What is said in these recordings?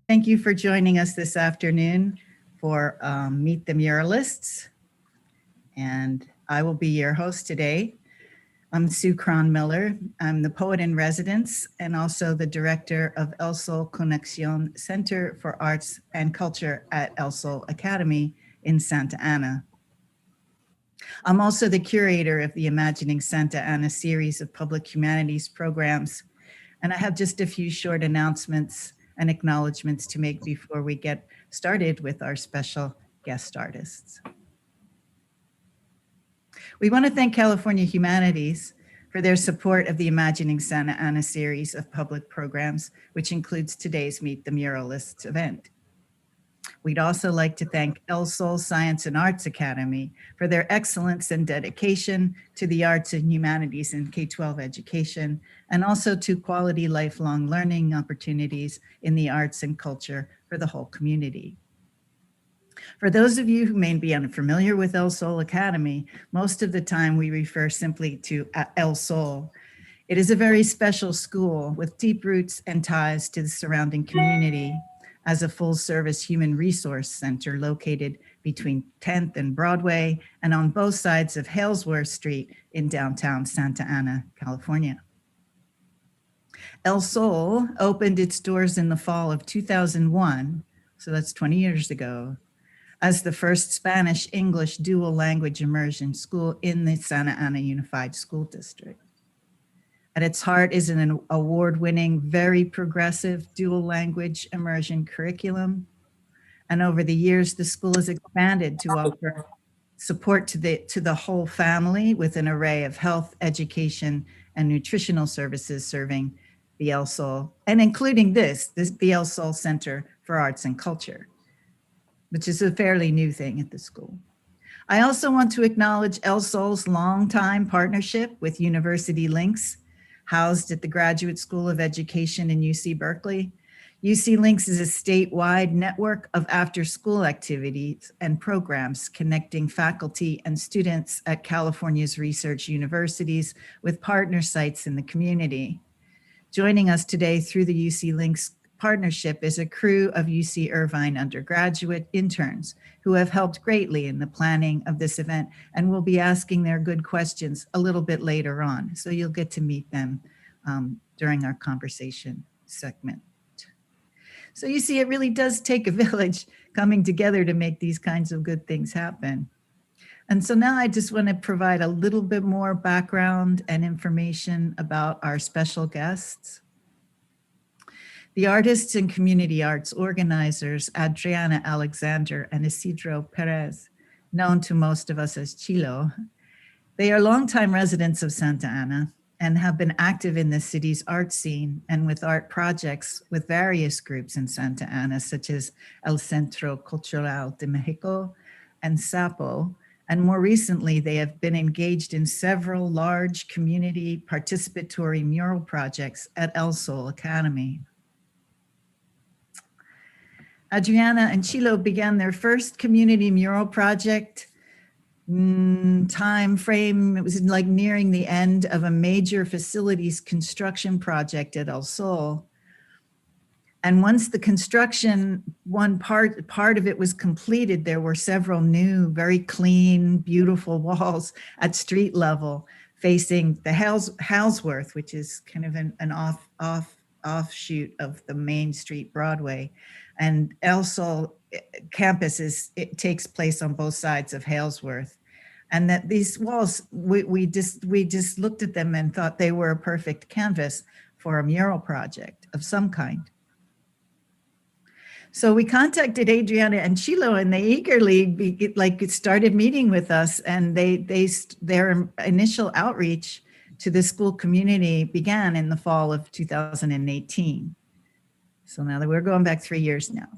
Thank you for joining us this afternoon for Meet the Muralists. And I will be your host today. I'm Sue Cron-Miller. I'm the poet in residence and also the director of El Sol Conexión Center for Arts and Culture at El Sol Academy in Santa Ana. I'm also the curator of the Imagining Santa Ana series of public humanities programs. And I have just a few short announcements and acknowledgements to make before we get started with our special guest artists. We want to thank California Humanities for their support of the Imagining Santa Ana series of public programs, which includes today's Meet the Muralists event. We'd also like to thank El Sol Science and Arts Academy for their excellence and dedication to the arts and humanities in K-12 education, and also to quality lifelong learning opportunities in the arts and culture for the whole community. For those of you who may be unfamiliar with El Sol Academy, most of the time we refer simply to El Sol. It is a very special school with deep roots and ties to the surrounding community as a full-service human resource center located between 10th and Broadway and on both sides of Halesworth Street in downtown Santa Ana, California. El Sol opened its doors in the fall of 2001, so that's 20 years ago, as the first Spanish-English dual language immersion school in the Santa Ana Unified School District. At its heart is an award-winning, very progressive dual language immersion curriculum. And over the years, the school has expanded to offer support to the whole family with an array of health, education, and nutritional services serving the El Sol, and including the El Sol Center for Arts and Culture, which is a fairly new thing at the school. I also want to acknowledge El Sol's longtime partnership with University Links, housed at the Graduate School of Education in UC Berkeley. UC Links is a statewide network of after-school activities and programs connecting faculty and students at California's research universities with partner sites in the community. Joining us today through the UC Links partnership is a crew of UC Irvine undergraduate interns who have helped greatly in the planning of this event and will be asking their good questions a little bit later on. So you'll get to meet them during our conversation segment. So you see, it really does take a village coming together to make these kinds of good things happen. And so now I just want to provide a little bit more background and information about our special guests. The artists and community arts organizers, Adriana Alexander and Isidro Perez, known to most of us as Chilo, they are longtime residents of Santa Ana and have been active in the city's art scene and with art projects with various groups in Santa Ana, such as El Centro Cultural de Mexico and SAPO. And more recently, they have been engaged in several large community participatory mural projects at El Sol Academy. Adriana and Chilo began their first community mural project time frame. It was like nearing the end of a major facilities construction project at El Sol. And once the construction, one part of it was completed, there were several new, very clean, beautiful walls at street level facing the Halesworth, which is kind of an offshoot of the Main Street Broadway. And El Sol campus it takes place on both sides of Halesworth. And that these walls, we just looked at them and thought they were a perfect canvas for a mural project of some kind. So we contacted Adriana and Chilo, and they eagerly started meeting with us, and their initial outreach to the school community began in the fall of 2018. So now that we're going back 3 years now,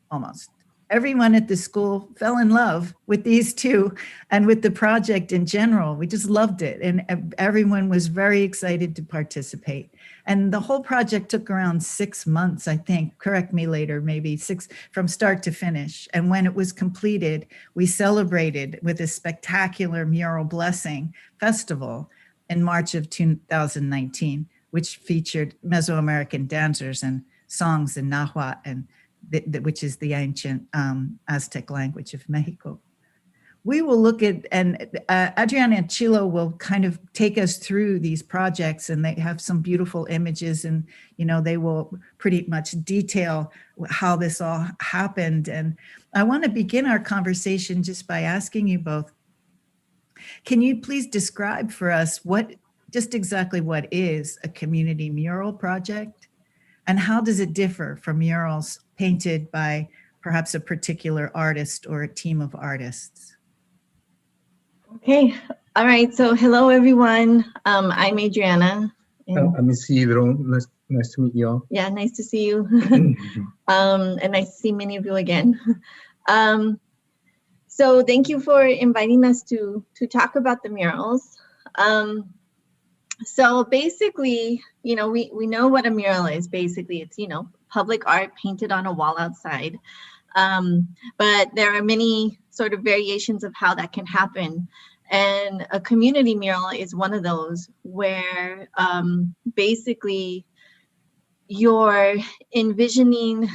almost. Everyone at the school fell in love with these two and with the project in general. We just loved it, and everyone was very excited to participate. And the whole project took around 6 months, I think, correct me later, maybe 6, from start to finish. And when it was completed, we celebrated with a spectacular mural blessing festival in March of 2019, which featured Mesoamerican dancers and songs in Nahuatl, and which is the ancient Aztec language of Mexico. We will look at, and Adriana and Chilo will kind of take us through these projects, and they have some beautiful images, and they will pretty much detail how this all happened. And I want to begin our conversation just by asking you both, can you please describe for us just exactly what is a community mural project, and how does it differ from murals painted by perhaps a particular artist or a team of artists? Okay, all right, so hello everyone. I'm Adriana. I'm Isidro. Nice to meet you all. Yeah, nice to see you. And nice to see many of you again. So thank you for inviting us to talk about the murals. So basically, we know what a mural is. Basically, it's, public art painted on a wall outside. But there are many sort of variations of how that can happen. And a community mural is one of those where basically you're envisioning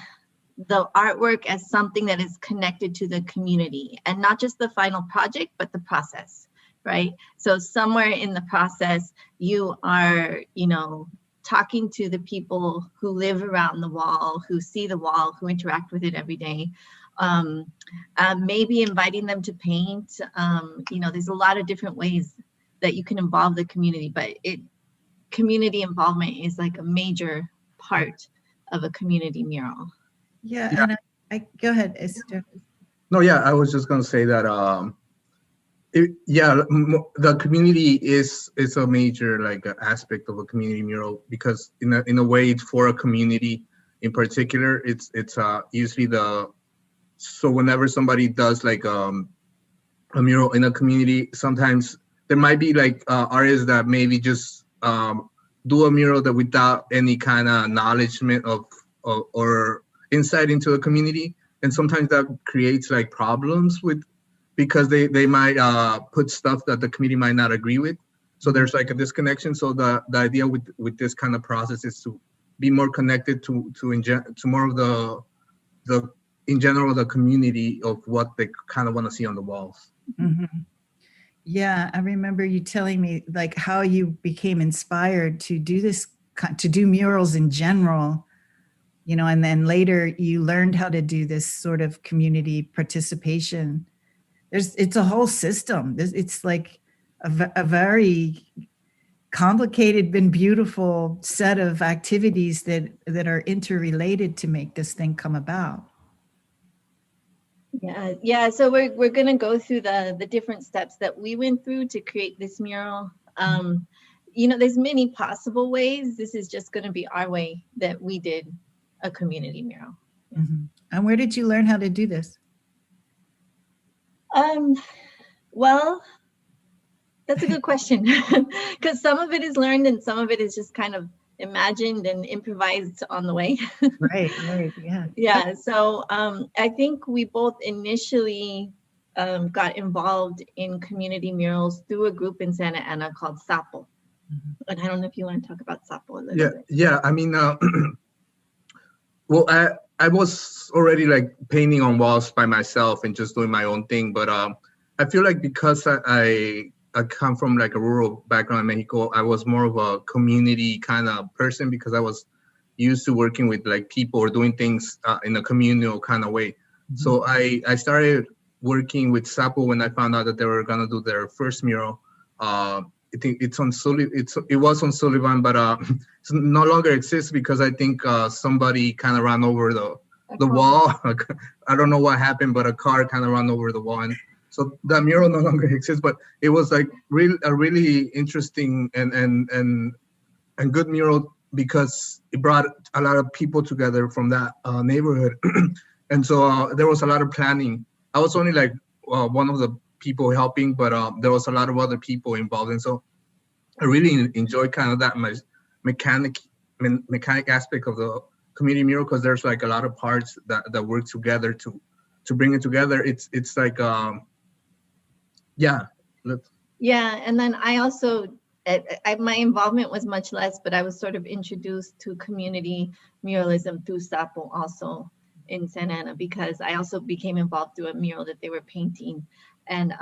the artwork as something that is connected to the community, and not just the final project, but the process, right? So somewhere in the process, you are, talking to the people who live around the wall, who see the wall, who interact with it every day. Maybe inviting them to paint. There's a lot of different ways that you can involve the community, but community involvement is like a major part of a community mural. Yeah, and I go ahead, Isidro. No, yeah, I was just gonna say that the community is a major aspect of a community mural, because in a way it's for a community in particular. It's usually so whenever somebody does a mural in a community, sometimes there might be artists that maybe just do a mural that without any kind of acknowledgement of or insight into the community, and sometimes that creates problems because they might put stuff that the community might not agree with. So there's a disconnection. So the idea with this kind of process is to be more connected to more of the in general the community of what they kind of want to see on the walls. Mm-hmm. Yeah, I remember you telling me how you became inspired to do murals in general, and then later you learned how to do this sort of community participation. It's a whole system. It's like a very complicated and beautiful set of activities that are interrelated to make this thing come about. Yeah. So we're gonna go through the different steps that we went through to create this mural. There's many possible ways. This is just gonna be our way that we did a community mural. Mm-hmm. And where did you learn how to do this? Well, that's a good question, because some of it is learned and some of it is just kind of imagined and improvised on the way. Right, yeah. Yeah, so I think we both initially got involved in community murals through a group in Santa Ana called SAPO. Mm-hmm. And I don't know if you want to talk about SAPO a little bit. Yeah, I mean, well, I was already painting on walls by myself and just doing my own thing, but I feel because I come from a rural background in Mexico, I was more of a community kind of person, because I was used to working with people or doing things in a communal kind of way. Mm-hmm. So I started working with SAPO when I found out that they were gonna do their first mural. I think it was on Sullivan, but it no longer exists because I think somebody kind of ran over the wall. I don't know what happened, but a car kind of ran over the wall, and so that mural no longer exists. But it was a really interesting and good mural, because it brought a lot of people together from that neighborhood, and so there was a lot of planning. I was only one of the people helping, but there was a lot of other people involved, and so I really enjoyed kind of that mechanic aspect of the community mural, because there's a lot of parts that work together to bring it together. It's Yeah, and then I also my involvement was much less, but I was sort of introduced to community muralism through SAPO also in Santa Ana, because I also became involved through a mural that they were painting. And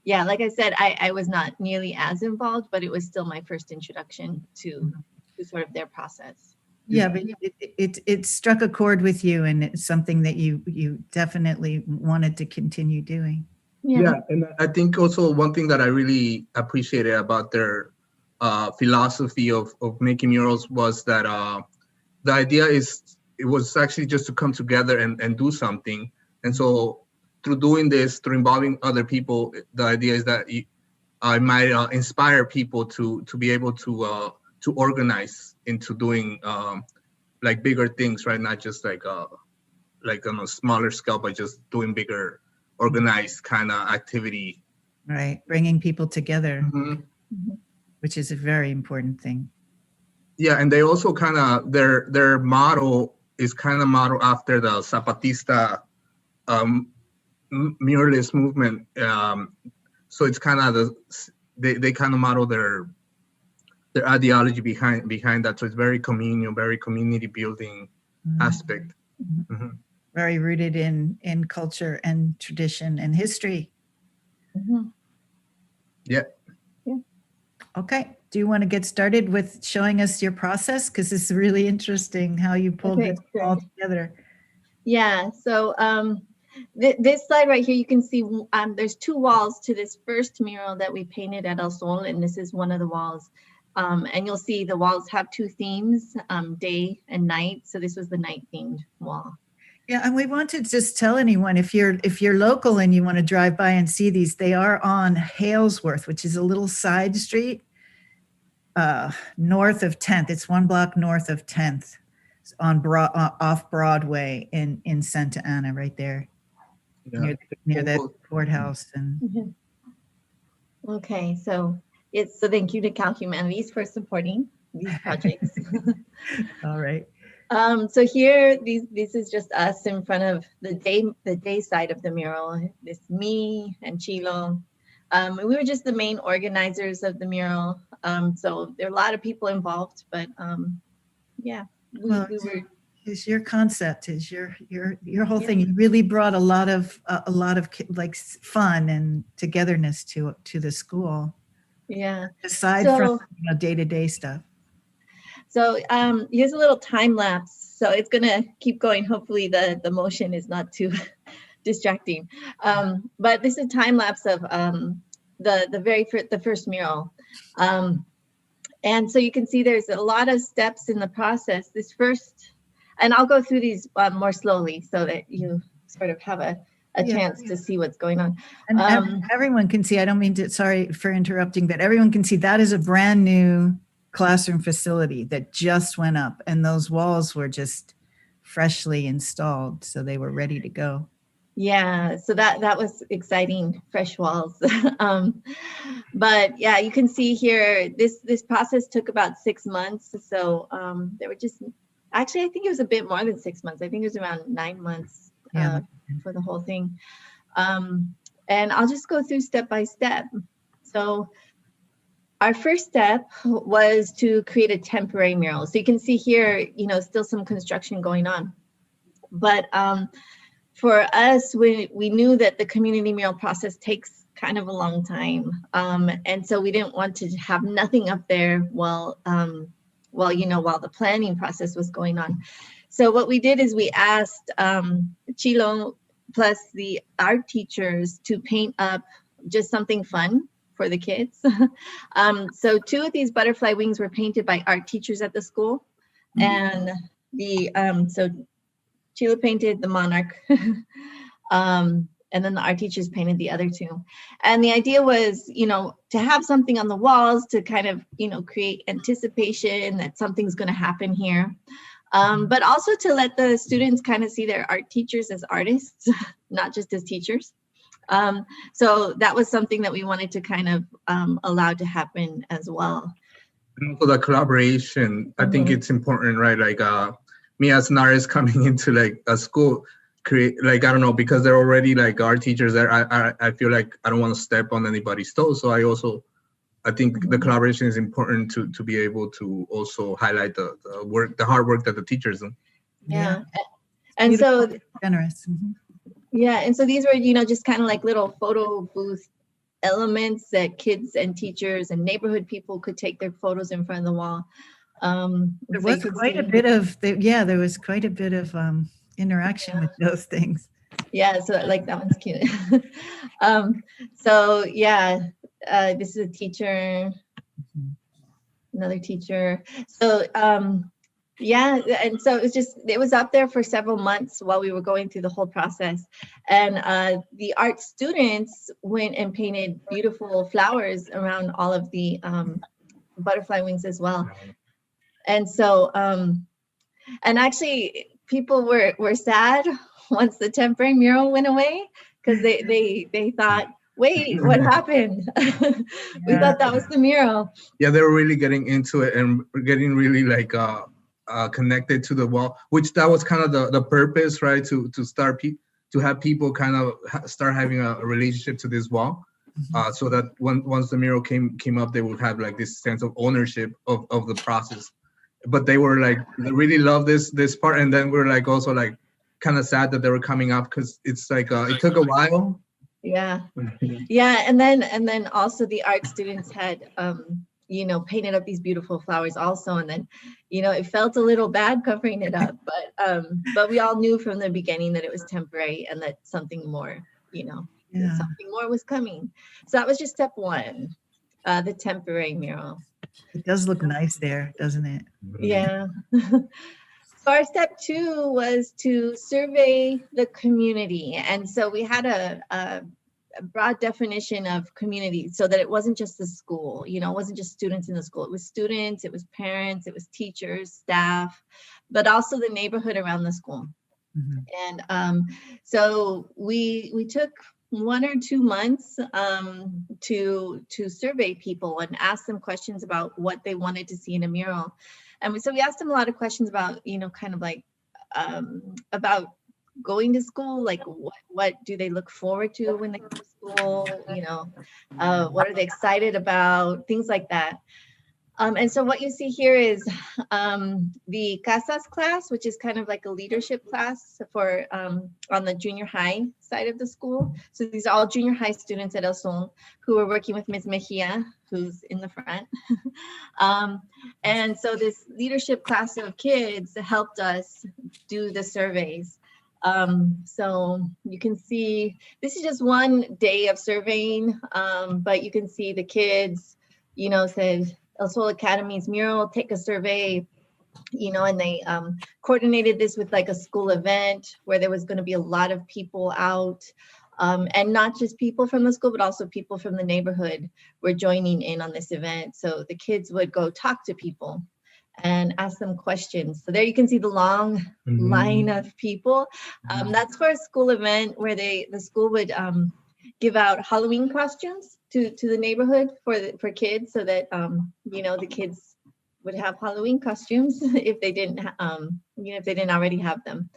yeah, like I said, I was not nearly as involved, but it was still my first introduction to sort of their process. Yeah, but it struck a chord with you, and it's something that you definitely wanted to continue doing. Yeah, and I think also one thing that I really appreciated about their philosophy of making murals was that the idea it was actually just to come together and do something. And so through doing this, through involving other people, the idea is that I might inspire people to be able to organize into doing like bigger things, right? Not just like on a smaller scale, but just doing bigger, organized kind of activity. Right, bringing people together, Mm-hmm. which is a very important thing. Yeah, and they also kind of their motto is kind of modeled after the Zapatista muralist movement. So it's kind of they kind of model their ideology behind that. So it's very communal, very community building aspect. Mm-hmm. Very rooted in culture and tradition and history. Mm-hmm. Yeah. Okay. Do you want to get started with showing us your process? Because it's really interesting how you pulled this all together. Yeah. So this slide right here, you can see there's 2 walls to this first mural that we painted at El Sol, and this is one of the walls. And you'll see the walls have 2 themes, day and night. So this was the night themed wall. Yeah, and we want to just tell anyone, if you're local and you want to drive by and see these, they are on Halesworth, which is a little side street north of 10th. It's 1 block north of 10th on off Broadway in Santa Ana, right there, near the courthouse. And okay, so thank you to Cal Humanities for supporting these projects. All right. So here, this is just us in front of the day side of the mural. This me and Chilo. We were just the main organizers of the mural. So there are a lot of people involved, but yeah, we were. Is your concept, is your whole thing. You really brought a lot of like fun and togetherness to the school. Yeah. Aside from day-to-day stuff. So here's a little time lapse. So it's gonna keep going. Hopefully the motion is not too distracting. But this is a time lapse of the first mural. And so you can see there's a lot of steps in the process. This first, and I'll go through these more slowly so that you sort of have a chance to see what's going on. And everyone can see, I don't mean to, sorry for interrupting, but everyone can see that is a brand new classroom facility that just went up, and those walls were just freshly installed, so they were ready to go. Yeah, so that was exciting, fresh walls. But yeah, you can see here, this process took about 6 months. So there were just, actually, I think it was a bit more than 6 months. I think it was around 9 months for the whole thing. And I'll just go through step by step. So our first step was to create a temporary mural. So you can see here, still some construction going on. But for us, we knew that the community mural process takes kind of a long time. And so we didn't want to have nothing up there while the planning process was going on. So what we did is we asked Chilo plus the art teachers to paint up just something fun for the kids. So 2 of these butterfly wings were painted by art teachers at the school. And so Chilo painted the monarch, and then the art teachers painted the other 2. And the idea was, to have something on the walls to kind of, create anticipation that something's going to happen here. But also to let the students kind of see their art teachers as artists, not just as teachers. So that was something that we wanted to kind of allow to happen as well. And also the collaboration, I think it's important, right? Like me as an artist coming into like a school, create, like, I don't know, because they're already like art teachers there, I feel like I don't want to step on anybody's toes. So I also I think the collaboration is important to be able to also highlight the work, the hard work that the teachers do. Yeah. And so generous. Yeah, and so these were, just kind of like little photo booth elements that kids and teachers and neighborhood people could take their photos in front of the wall. There was quite a bit of, there was quite a bit of interaction with those things. Yeah, so like that one's cute. So yeah, this is a teacher, another teacher. So yeah, and so it was up there for several months while we were going through the whole process. And the art students went and painted beautiful flowers around all of the butterfly wings as well. And so, and actually people were sad once the temporary mural went away, because they thought, wait, what happened? We thought that was the mural. Yeah, they were really getting into it and getting really like connected to the wall, which that was kind of the purpose, right? To start to have people kind of start having a relationship to this wall, so that once the mural came up, they would have like this sense of ownership of the process. But they were like, they really love this part, and then we're like also like kind of sad that they were coming up, because it's like it took a while. Yeah, yeah, and then also the art students had painted up these beautiful flowers also, and then it felt a little bad covering it up, but we all knew from the beginning that it was temporary and that something more, something more was coming. So that was just step one, the temporary mural. It does look nice there, doesn't it? Yeah. So our step two was to survey the community. And so we had a broad definition of community, so that it wasn't just the school, it wasn't just students in the school. It was students, it was parents, it was teachers, staff, but also the neighborhood around the school. And so we took 1 or 2 months to survey people and ask them questions about what they wanted to see in a mural. And so we asked them a lot of questions about, kind of like about going to school, like what do they look forward to when they go to school, what are they excited about, things like that. And so what you see here is the Casas class, which is kind of like a leadership class for on the junior high side of the school. So these are all junior high students at El Sol who are working with Ms. Mejia, who's in the front. And so this leadership class of kids helped us do the surveys. So you can see, this is just one day of surveying, but you can see the kids, said, El Sol Academy's mural, take a survey, and they coordinated this with like a school event where there was going to be a lot of people out, and not just people from the school, but also people from the neighborhood were joining in on this event. So the kids would go talk to people and ask them questions. So there you can see the long line of people. That's for a school event where the school would give out Halloween costumes to the neighborhood for kids, so that the kids would have Halloween costumes if they didn't already have them.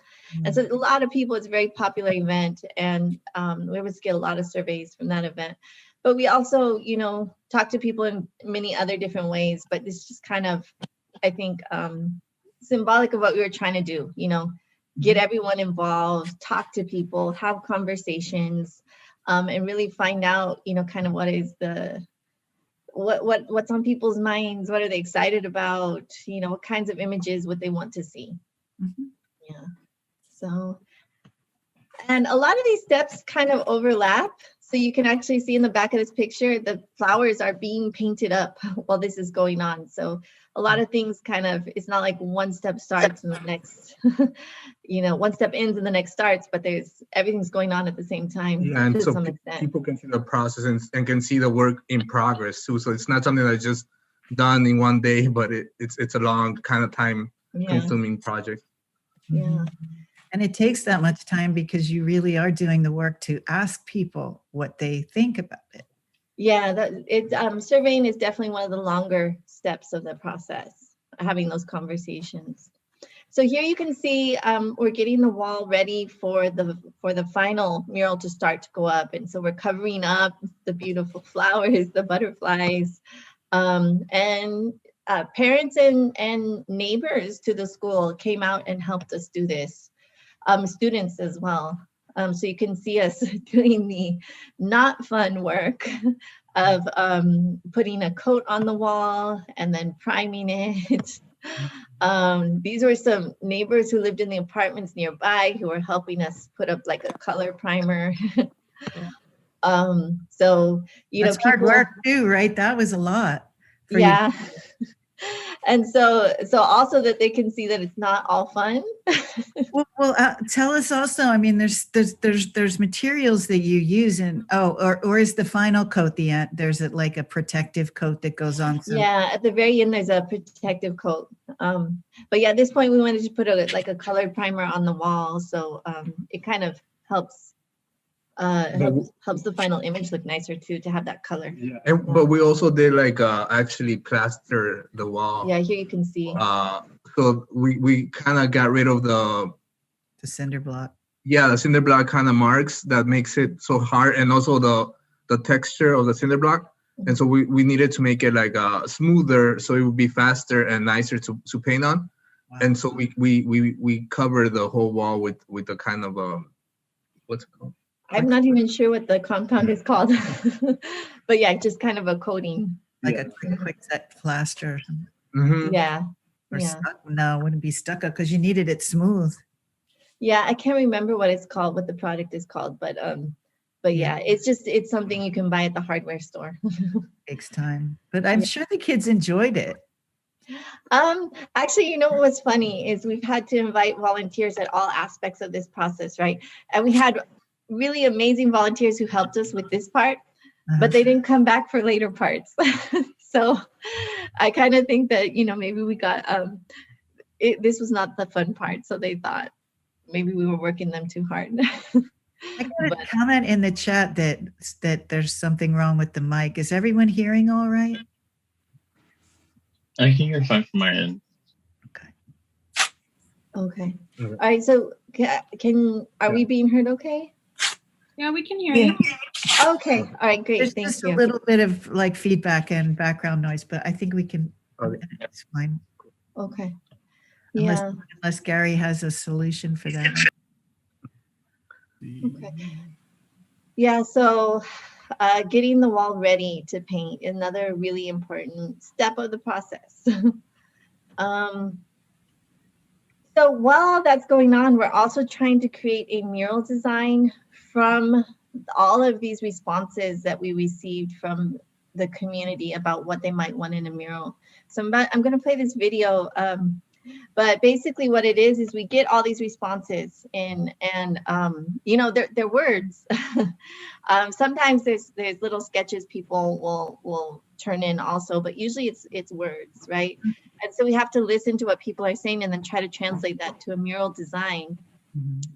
And so a lot of people, it's a very popular event, and we always get a lot of surveys from that event. But we also talk to people in many other different ways, but this is just kind of, I think, symbolic of what we were trying to do, get everyone involved, talk to people, have conversations, and really find out, kind of what is what's on people's minds, what are they excited about, what kinds of images would they want to see. Yeah. So, and a lot of these steps kind of overlap. So you can actually see in the back of this picture, the flowers are being painted up while this is going on. So a lot of things kind of, it's not like one step starts and the next, one step ends and the next starts, but everything's going on at the same time. Yeah, and so people can see the process and can see the work in progress too. So it's not something that's just done in one day, but it's a long kind of time consuming project. Yeah. And it takes that much time because you really are doing the work to ask people what they think about it. Yeah, surveying is definitely one of the longer steps of the process, having those conversations. So here you can see we're getting the wall ready for the final mural to start to go up. And so we're covering up the beautiful flowers, the butterflies, and parents and neighbors to the school came out and helped us do this. Students as well. So you can see us doing the not fun work of putting a coat on the wall and then priming it. These were some neighbors who lived in the apartments nearby who were helping us put up like a color primer. So, you That's know, hard work too, right? That was a lot. For you. yeah. And so also that they can see that it's not all fun. Well, tell us also. I mean, there's materials that you use, and or is the final coat the end? There's like a protective coat that goes on. Yeah, at the very end there's a protective coat. But yeah, at this point we wanted to put like a colored primer on the wall, so it kind of helps the final image look nicer too, to have that color. Yeah. But we also did like actually plaster the wall. Yeah, here you can see. So we kind of got rid of the cinder block. Yeah, the cinder block kind of marks that makes it so hard, and also the texture of the cinder block. And so we needed to make it like smoother, so it would be faster and nicer to paint on. Wow. And so we cover the whole wall with a kind of what's it called? I'm not even sure what the compound is called, but yeah, just kind of a coating. Like a quick set plaster or something. Mm-hmm. Yeah. Or no, it wouldn't be stucco because you needed it smooth. Yeah, I can't remember what it's called, what the product is called, but yeah, it's something you can buy at the hardware store. Takes time, but I'm sure the kids enjoyed it. Actually, you know what's funny is we've had to invite volunteers at all aspects of this process, right? And we had really amazing volunteers who helped us with this part, but they didn't come back for later parts. So I kind of think that, you know, maybe we got, this was not the fun part. So they thought maybe we were working them too hard. I got a comment in the chat that there's something wrong with the mic. Is everyone hearing all right? I can hear fine from my end. Okay. All right. So are we being heard okay? Yeah, we can hear you. Okay. All right, great. There's Thank just you. a little bit of like feedback and background noise, but I think we can, it's fine. Okay. Yeah. Unless Gary has a solution for that. Okay. Yeah, so getting the wall ready to paint, another really important step of the process. So while that's going on, we're also trying to create a mural design from all of these responses that we received from the community about what they might want in a mural. So I'm going to play this video, but basically what it is we get all these responses and you know, they're words. Sometimes there's little sketches people will turn in also, but usually it's words, right? And so we have to listen to what people are saying and then try to translate that to a mural design.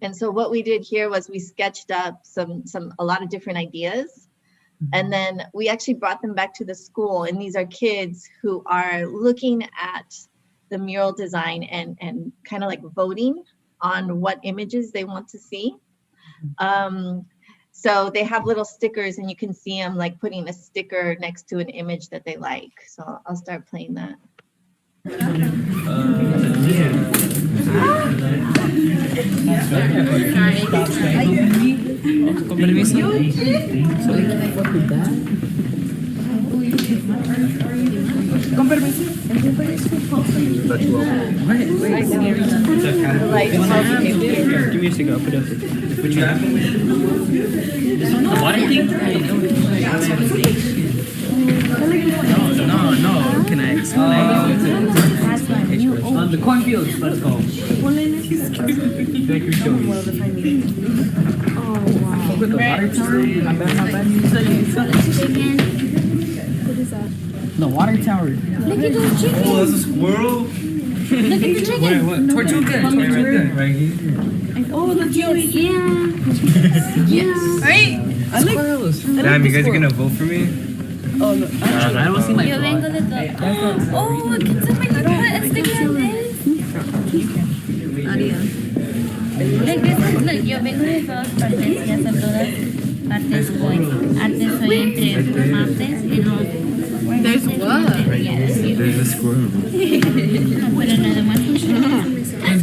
And so what we did here was we sketched up a lot of different ideas, and then we actually brought them back to the school. And these are kids who are looking at the mural design and kind of like voting on what images they want to see. So they have little stickers, and you can see them like putting a sticker next to an image that they like. So I'll start playing that. Con permiso. Con permiso. Give me a cigarette. Put it. The water thing? No. Can I explain? The cornfields. Let's go. With the water tower? What is that? The water tower. Look at those chickens. Oh, that's a squirrel? Look at the chicken. Where, what? Tortuga. Right here. Oh, the chicken. Yeah. Yes. Right? I like squirrels. Damn, you guys are gonna vote for me? Oh, no. I don't see my Yo vengo de todo. Oh, can somebody look at a sticker like this? Like this, look, yo vengo de todas partes, ya son todas partes like artes soy entre martes y los. There's what? Yes. There's a squirrel. Pero nada más.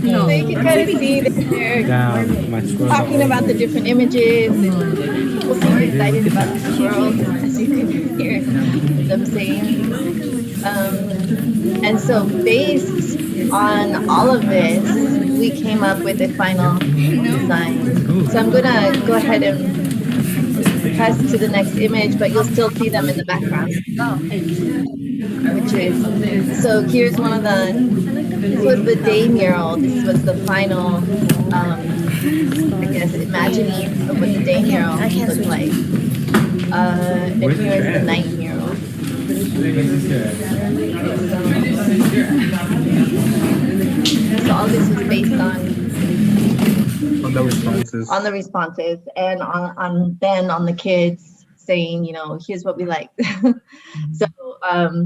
So you can kind of see that they're Damn, my squirrel. talking about the different images and people seem excited about the world, as you can hear them saying. And so based on all of this, we came up with a final design. So I'm gonna go ahead and press to the next image, but you'll still see them in the background. Which is, so here's one of the, this was the day mural. This was the final, I guess, imagining of what the day mural looked like. And here's the night mural. So all this was based on the responses. On the responses and on the kids saying, you know, here's what we like. So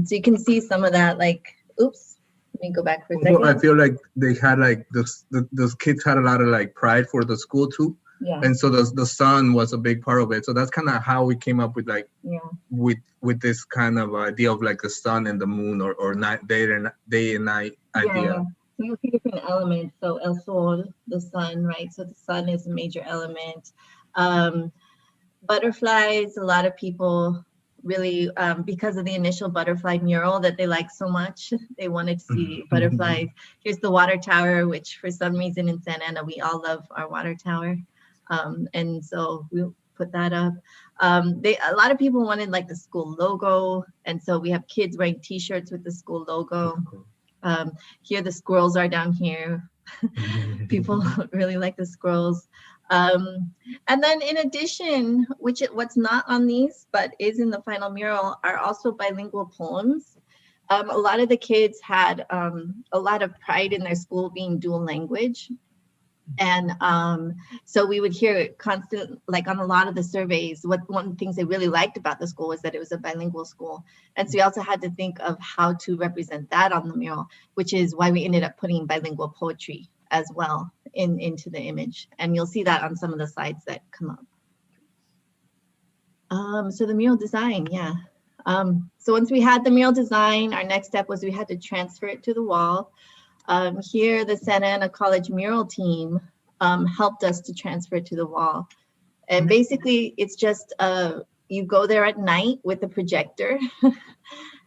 you can see some of that, like, oops, let me go back for a second. I feel like they had like those kids had a lot of like pride for the school too. Yeah. And so the sun was a big part of it. So that's kind of how we came up with like with this kind of idea of like the sun and the moon or night, day and night idea. Yeah. So you'll see different elements. So el sol, the sun, right? So the sun is a major element. Butterflies, a lot of people really, because of the initial butterfly mural that they liked so much, they wanted to see butterflies. Here's the water tower, which for some reason in Santa Ana, we all love our water tower. And so we'll put that up. A lot of people wanted like the school logo. And so we have kids wearing t-shirts with the school logo. Here the squirrels are down here. People really like the squirrels. And then in addition, what's not on these, but is in the final mural, are also bilingual poems. A lot of the kids had a lot of pride in their school being dual language. And so we would hear it constant, like on a lot of the surveys, one of the things they really liked about the school was that it was a bilingual school. And so we also had to think of how to represent that on the mural, which is why we ended up putting bilingual poetry as well into the image. And you'll see that on some of the slides that come up. So the mural design, yeah. So once we had the mural design, our next step was we had to transfer it to the wall. Here, the Santa Ana College mural team helped us to transfer it to the wall. And basically, it's just, you go there at night with a projector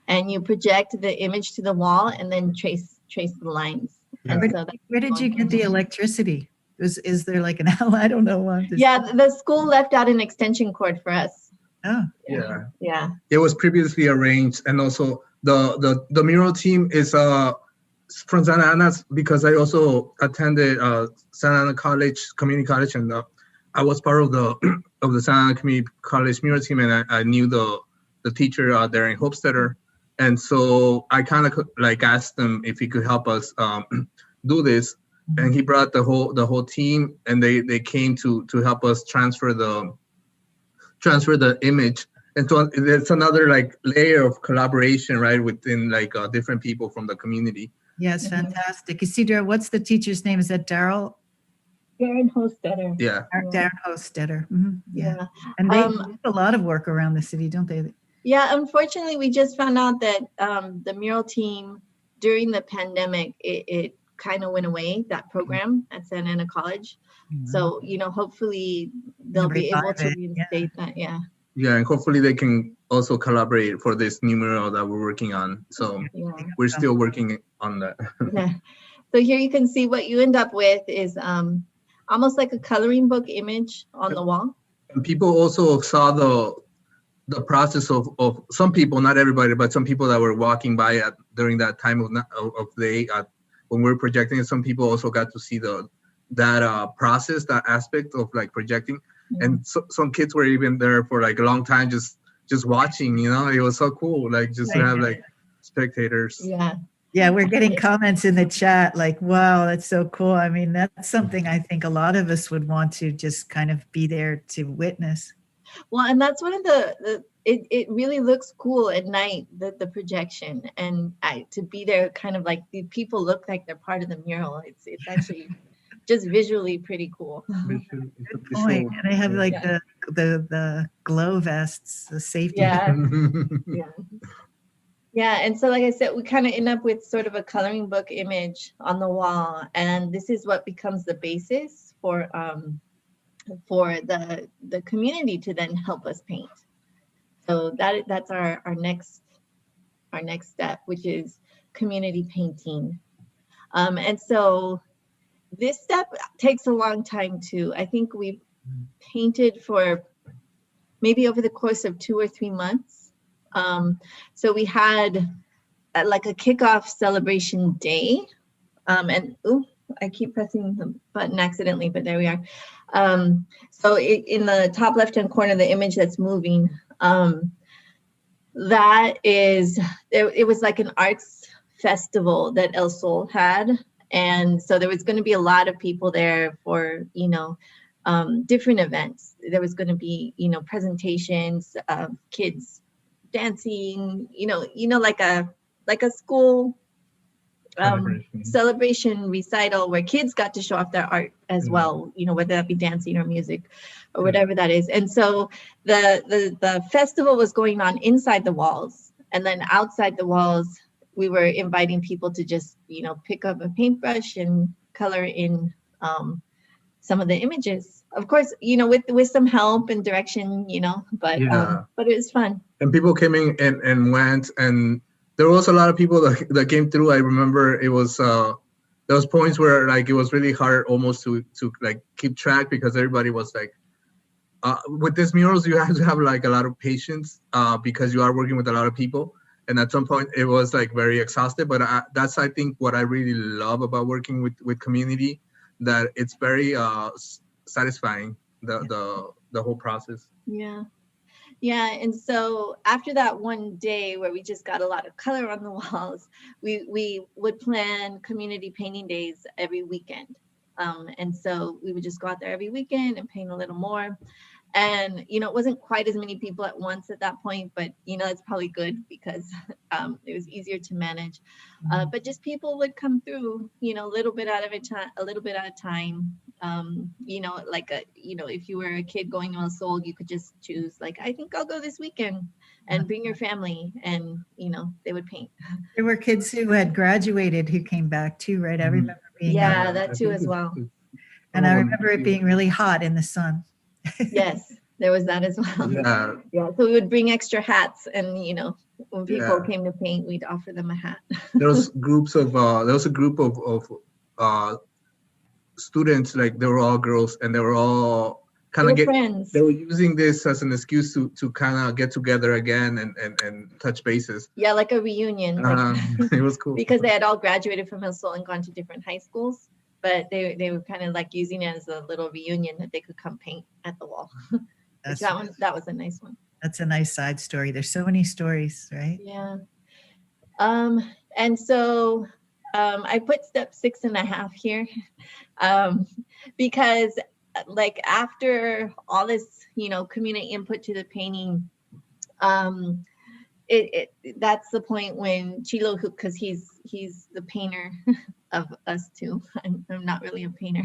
and you project the image to the wall and then trace the lines. And so where did you get the electricity? Is there like an I don't know. Yeah, the school left out an extension cord for us. Oh. Yeah. It was previously arranged. And also the mural team is from Santa Ana, because I also attended Santa Ana Community College, and I was part of the Santa Ana Community College mural team, and I knew the teacher there in Hofstetter, and so I kind of like asked him if he could help us do this, and he brought the whole team, and they came to help us transfer the image. And so it's another like layer of collaboration, right, within like different people from the community. Yes, fantastic. Isidro, what's the teacher's name? Is that Daryl? Darren Hostetter. Yeah. Darren Hostetter. Mm-hmm. Yeah. And they do a lot of work around the city, don't they? Yeah, unfortunately, we just found out that the mural team during the pandemic, it kind of went away, that program at Santa Ana College. Mm-hmm. So, hopefully they'll be able to reinstate that. Yeah. Yeah, and hopefully they can also collaborate for this new mural that we're working on. So we're still working on that. Yeah. So here you can see what you end up with is almost like a coloring book image on the wall. And people also saw the process of some people, not everybody, but some people that were walking by during that time of day when we were projecting it. Some people also got to see that process, that aspect of like projecting. And some kids were even there for like a long time, just watching. It was so cool, like just to have like spectators. Yeah, we're getting comments in the chat like, wow, that's so cool. I mean, that's something I think a lot of us would want to just kind of be there to witness. Well, and that's one of it really looks cool at night, the projection, and to be there, kind of like the people look like they're part of the mural. It's actually just visually pretty cool. Good point. And they have like Yeah. the glow vests, the safety. Yeah. Yeah, and so like I said, we kind of end up with sort of a coloring book image on the wall, and this is what becomes the basis for the community to then help us paint. So that's our next step, which is community painting. And so this step takes a long time too. I think we've painted for maybe over the course of 2 or 3 months. So we had like a kickoff celebration day, and I keep pressing the button accidentally, but there we are. So in the top left-hand corner, the image that's moving, that is, it was like an arts festival that El Sol had. And so there was going to be a lot of people there for, different events. There was going to be, presentations of kids dancing, like a school celebration recital where kids got to show off their art as well, whether that be dancing or music or whatever that is. And so the festival was going on inside the walls, and then outside the walls, we were inviting people to just, pick up a paintbrush and color in some of the images. Of course, with some help and direction, but it was fun. And people came in and went, and there was a lot of people that came through. I remember it was there was points where like it was really hard almost to like keep track, because everybody was like, with these murals you have to have like a lot of patience because you are working with a lot of people, and at some point it was like very exhausted. But that's, I think, what I really love about working with community, that it's very satisfying, the whole process. Yeah, and so after that one day where we just got a lot of color on the walls, we would plan community painting days every weekend. And so we would just go out there every weekend and paint a little more. And, it wasn't quite as many people at once at that point, but, it's probably good because it was easier to manage. But just people would come through, a little bit at a time. If you were a kid going to El Sol, you could just choose, like, I think I'll go this weekend, and bring your family, and, they would paint. There were kids who had graduated who came back too, right? I remember being that too as well. And I remember it being really hot in the sun. Yes, there was that as well. Yeah. So we would bring extra hats, and when people came to paint, we'd offer them a hat. There was a group of students, like they were all girls, and they were all kind of friends. They were using this as an excuse to kind of get together again and touch bases. Yeah, like a reunion. It was cool because they had all graduated from El Sol and gone to different high schools. But they were kind of like using it as a little reunion that they could come paint at the wall. That was a nice one. That's a nice side story. There's so many stories, right? Yeah. And so I put step 6.5 here because like after all this, community input to the painting, that's the point when Chilo, because he's the painter of us two. I'm not really a painter.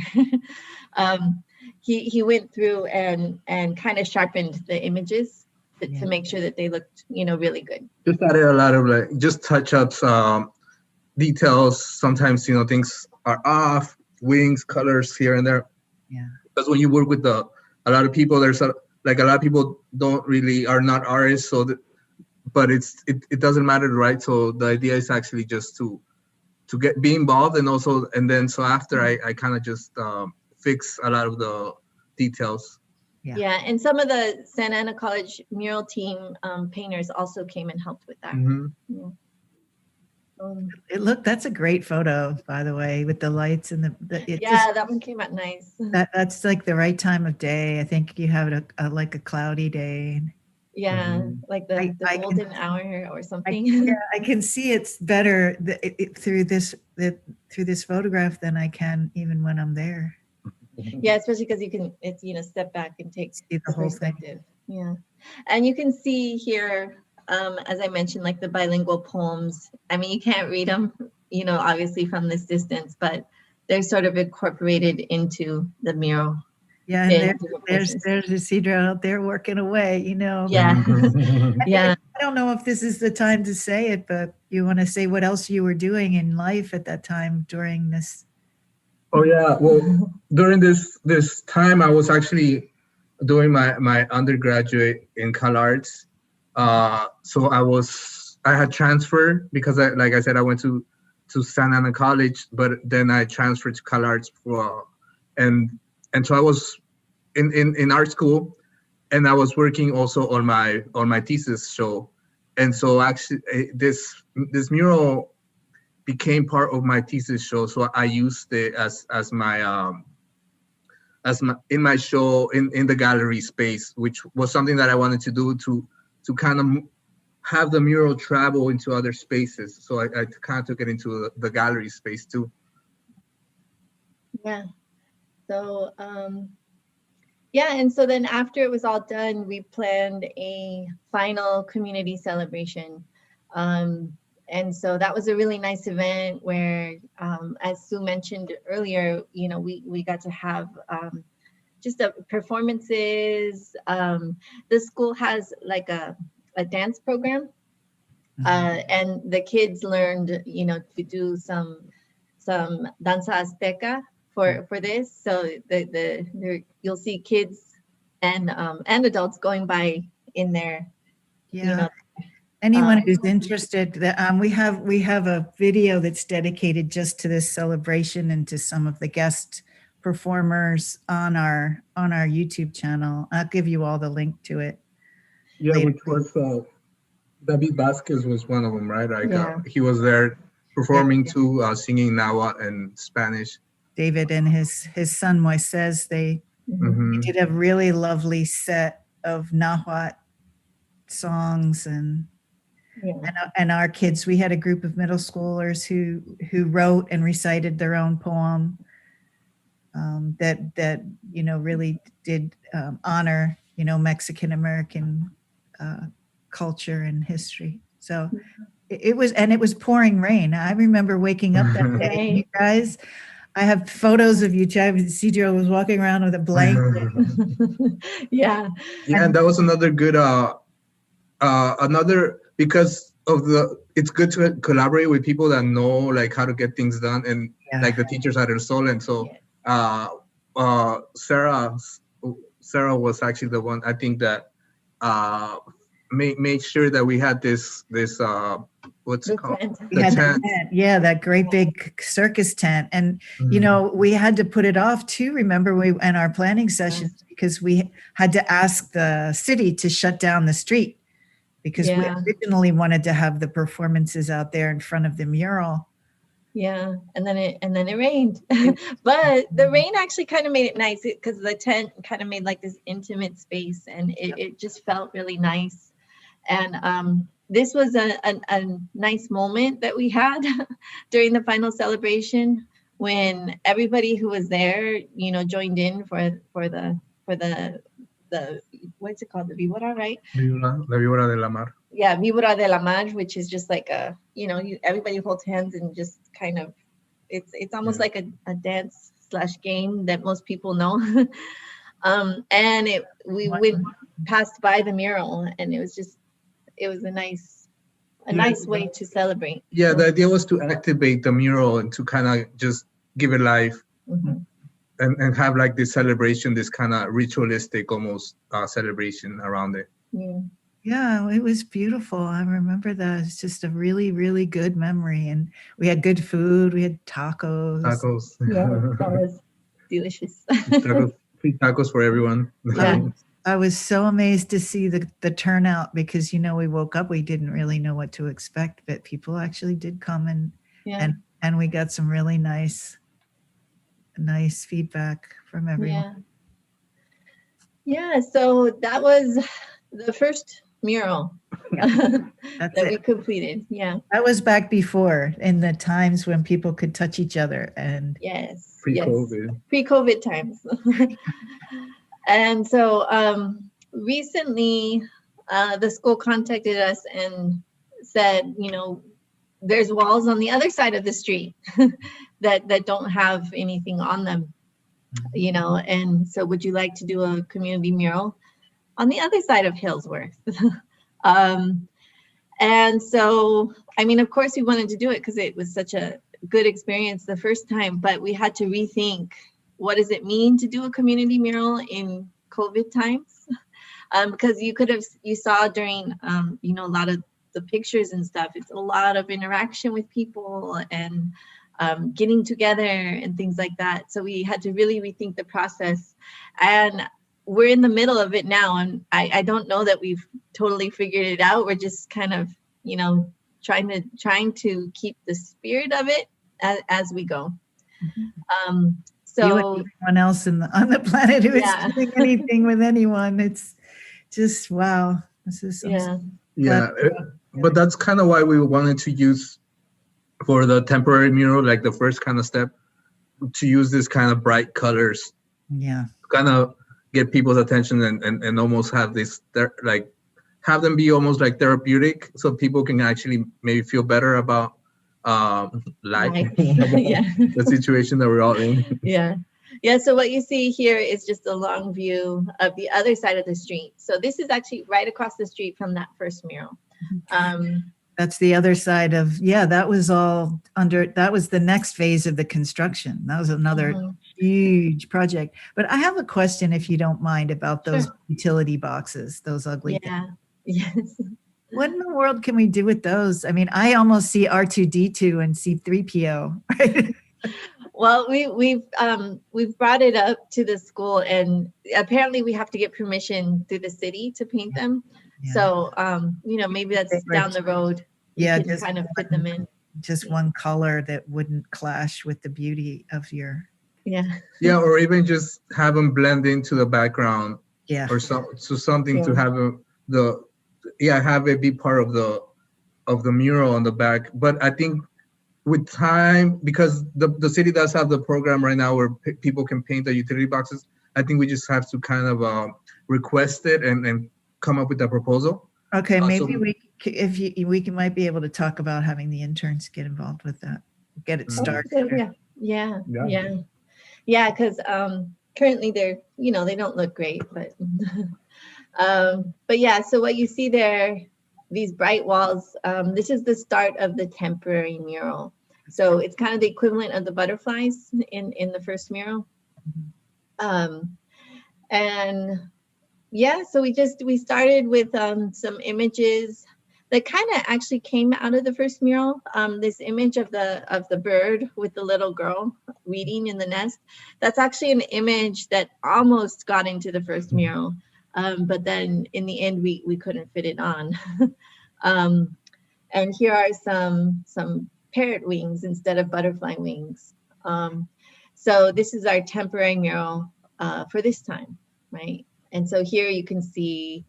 He went through and kind of sharpened the images to make sure that they looked, really good. Just added a lot of like just touch-ups, details. Sometimes things are off, wings, colors here and there. Yeah. Because when you work with a lot of people, there's a lot of people are not artists, but it doesn't matter, right? So the idea is actually just to be involved, and then after I kind of just fix a lot of the details. Yeah, and some of the Santa Ana College mural team painters also came and helped with that. Mm-hmm. That's a great photo, by the way, with the lights and that one came out nice. That's like the right time of day. I think you have it like a cloudy day. Yeah, like the golden hour or something. I can see it's better through this photograph than I can even when I'm there. Yeah, especially because you can step back and take see the whole thing. Yeah. And you can see here, as I mentioned, like the bilingual poems. I mean, you can't read them, obviously from this distance, but they're sort of incorporated into the mural. Yeah, and there's Isidro out there working away, Yeah. Yeah. I don't know if this is the time to say it, but you want to say what else you were doing in life at that time during this? Oh yeah, well, during this time, I was actually doing my undergraduate in Cal Arts. So I had transferred because like I said, I went to Santa Ana College, but then I transferred to Cal Arts and so I was in art school, and I was working also on my thesis show, and so actually this mural became part of my thesis show. So I used it as my in my show in the gallery space, which was something that I wanted to do to kind of have the mural travel into other spaces. So I kind of took it into the gallery space too. Yeah. So, and so then after it was all done, we planned a final community celebration. And so that was a really nice event where, as Sue mentioned earlier, we got to have just performances. The school has like a dance program, and the kids learned, to do some danza azteca for this. So you'll see kids and adults going by in there. Yeah. Anyone who's interested, we have a video that's dedicated just to this celebration and to some of the guest performers on our YouTube channel. I'll give you all the link to it. Yeah, later. which was David Vasquez was one of them, right? Like Yeah. he was there performing too, singing Nahuatl and Spanish. David and his son Moises, they did a really lovely set of Nahuatl songs and our kids. We had a group of middle schoolers who wrote and recited their own poem that really did honor Mexican American culture and history. So it was pouring rain. I remember waking up that day, you guys. I have photos of you. Isidro was walking around with a blanket. Yeah. Yeah, and that was another good because of it's good to collaborate with people that know like how to get things done, and like the teachers at El Sol. And so Sarah was actually the one, I think, that made sure that we had this what's it called? We had the tent. Yeah, that great big circus tent. And, we had to put it off too, remember, in our planning sessions, because we had to ask the city to shut down the street because we originally wanted to have the performances out there in front of the mural. Yeah, and then it rained. But the rain actually kind of made it nice because the tent kind of made like this intimate space, and it just felt really nice. And this was a nice moment that we had during the final celebration when everybody who was there, joined in for the what's it called? The Víbora, right? La Víbora de la Mar. Yeah, Víbora de la Mar, which is just like everybody holds hands and just kind of, it's almost like a dance / game that most people know. And we went passed by the mural, and it was a nice way to celebrate. Yeah, the idea was to activate the mural and to kind of just give it life, and have like this celebration, this kind of ritualistic almost celebration around it. Yeah, it was beautiful. I remember that. It's just a really, really good memory. And we had good food. We had tacos. Yeah, that was delicious. Free tacos for everyone. Yeah. I was so amazed to see the turnout because, we woke up, we didn't really know what to expect, but people actually did come and we got some really nice feedback from everyone. Yeah, so that was the first mural that we completed. Yeah. That was back before, in the times when people could touch each other and pre-COVID. Pre-COVID times. And so recently, the school contacted us and said, there's walls on the other side of the street that don't have anything on them, and so would you like to do a community mural on the other side of Hillsworth? And so, of course we wanted to do it because it was such a good experience the first time, but we had to rethink, what does it mean to do a community mural in COVID times? Because you saw during, a lot of the pictures and stuff, it's a lot of interaction with people and getting together and things like that. So we had to really rethink the process, and we're in the middle of it now. And I don't know that we've totally figured it out. We're just kind of, trying to keep the spirit of it as we go. Mm-hmm. So you and anyone else on the planet who is doing anything with anyone, it's just, wow. This is but that's kind of why we wanted to use, for the temporary mural, like the first kind of step, to use this kind of bright colors. Yeah. Kind of get people's attention and almost have this, like, have them be almost like therapeutic, so people can actually maybe feel better about life, the situation that we're all in. Yeah, so what you see here is just a long view of the other side of the street. So this is actually right across the street from that first mural. That's the other side of, that was that was the next phase of the construction. That was another huge project. But I have a question, if you don't mind, about those utility boxes, those ugly things. Yes. What in the world can we do with those? I almost see R2D2 and C3PO, right? Well, we've brought it up to the school, and apparently we have to get permission through the city to paint them. Yeah. So, maybe that's down the road. Yeah, just kind of put them in. Just one color that wouldn't clash with the beauty of your. Yeah, or even just have them blend into the background. Yeah. Or something to have have it be part of the mural on the back. But I think with time, because the city does have the program right now where people can paint the utility boxes, I think we just have to kind of request it and come up with a proposal. Okay, maybe we might be able to talk about having the interns get involved with that, get it started. Yeah, because currently they're, they don't look great, but so what you see there, these bright walls, this is the start of the temporary mural. So it's kind of the equivalent of the butterflies in the first mural. So we started with some images that kind of actually came out of the first mural. This image of the bird with the little girl reading in the nest, that's actually an image that almost got into the first mural. But then in the end, we couldn't fit it on. And here are some parrot wings instead of butterfly wings. So this is our temporary mural for this time, right? And so here you can see,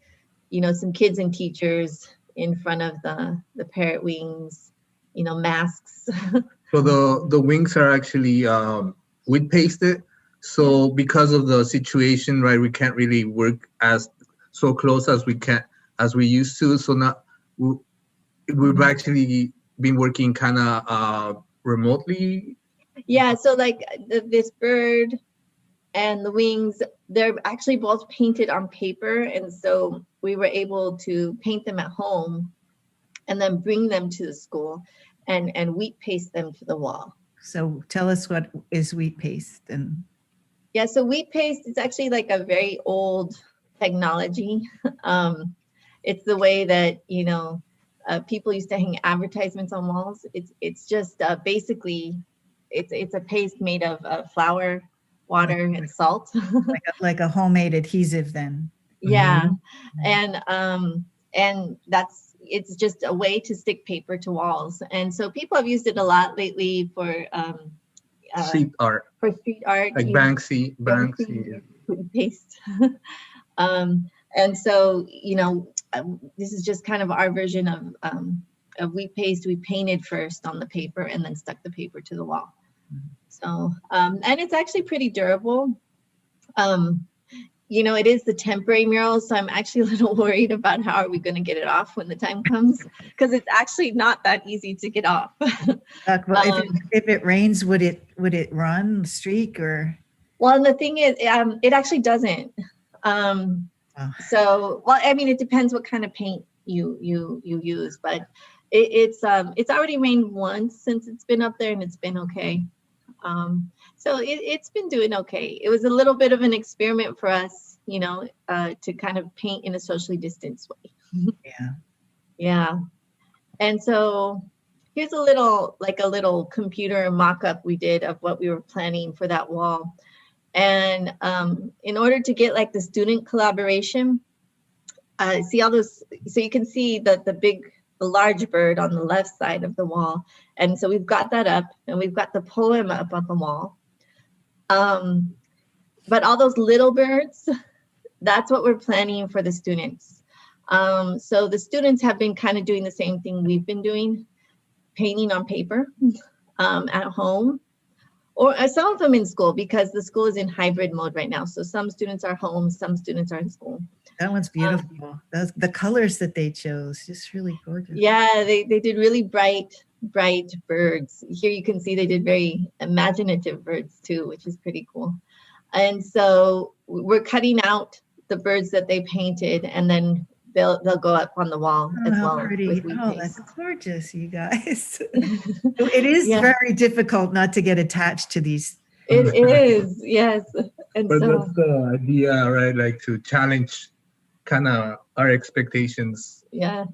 some kids and teachers in front of the parrot wings, masks. So the wings are actually wood pasted. So because of the situation, right, we can't really work so close as we used to. So now we've actually been working kind of remotely. Yeah. So like this bird and the wings, they're actually both painted on paper. And so we were able to paint them at home and then bring them to the school and wheat paste them to the wall. So tell us, what is wheat paste? So wheat paste is actually like a very old technology. It's the way that, people used to hang advertisements on walls. It's just basically, it's a paste made of flour, water, and salt. like a homemade adhesive then. Yeah. Mm-hmm. And it's just a way to stick paper to walls. And so people have used it a lot lately for street art. For street art. Like Banksy. Paste. And so, this is just kind of our version of wheat paste. We painted first on the paper and then stuck the paper to the wall. So, and it's actually pretty durable. it is the temporary mural, so I'm actually a little worried about how are we going to get it off when the time comes, because it's actually not that easy to get off. Well, if it rains, would it run, streak, or? Well, and the thing is, it actually doesn't. So, well, I mean, it depends what kind of paint you use, but it's already rained once since it's been up there, and it's been okay. So it's been doing okay. It was a little bit of an experiment for us, to kind of paint in a socially distanced way. Yeah. Yeah. And so here's a little computer mock-up we did of what we were planning for that wall. And in order to get like the student collaboration, see all those, so you can see the large bird on the left side of the wall. And so we've got that up, and we've got the poem up on the wall. But all those little birds, that's what we're planning for the students. So the students have been kind of doing the same thing we've been doing, painting on paper at home, or some of them in school, because the school is in hybrid mode right now. So some students are home, some students are in school. That one's beautiful. The colors that they chose, just really gorgeous. Yeah, they did really bright birds. Here you can see they did very imaginative birds too, which is pretty cool. And so we're cutting out the birds that they painted, and then they'll go up on the wall as well. Pretty. That's gorgeous, you guys. It is very difficult not to get attached to these. It is, yes. And but so that's the idea, right? Like to challenge kind of our expectations. Yeah.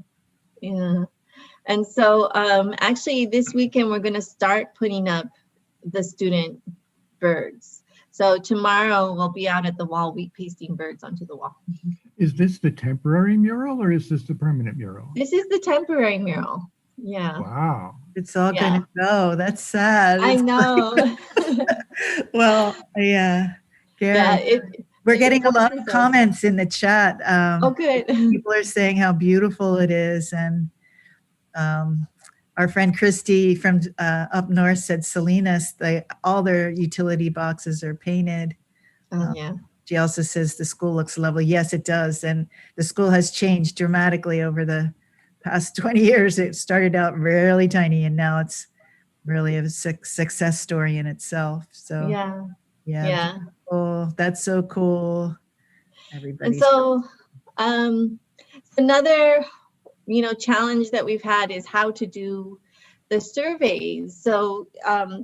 And so actually this weekend we're going to start putting up the student birds. So tomorrow we'll be out at the wall pasting birds onto the wall. Is this the temporary mural or is this the permanent mural? This is the temporary mural. Yeah. Wow. It's all gonna go. That's sad. I know. Well, yeah. Gary, we're getting a lot of comments in the chat. Oh, good. People are saying how beautiful it is, and our friend Christy from up north said Salinas, all their utility boxes are painted. Oh, yeah. She also says the school looks lovely. Yes, it does. And the school has changed dramatically over the past 20 years. It started out really tiny, and now it's really a success story in itself. So yeah. Oh, that's so cool. Everybody. And so another challenge that we've had is how to do the surveys. So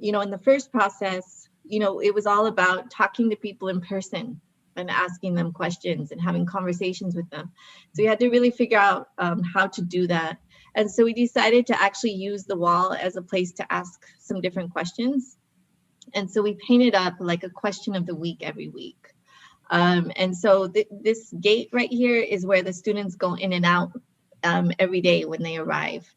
in the first process, it was all about talking to people in person and asking them questions and having conversations with them. So we had to really figure out how to do that. And so we decided to actually use the wall as a place to ask some different questions. And so we painted up like a question of the week every week. And so this gate right here is where the students go in and out every day when they arrive.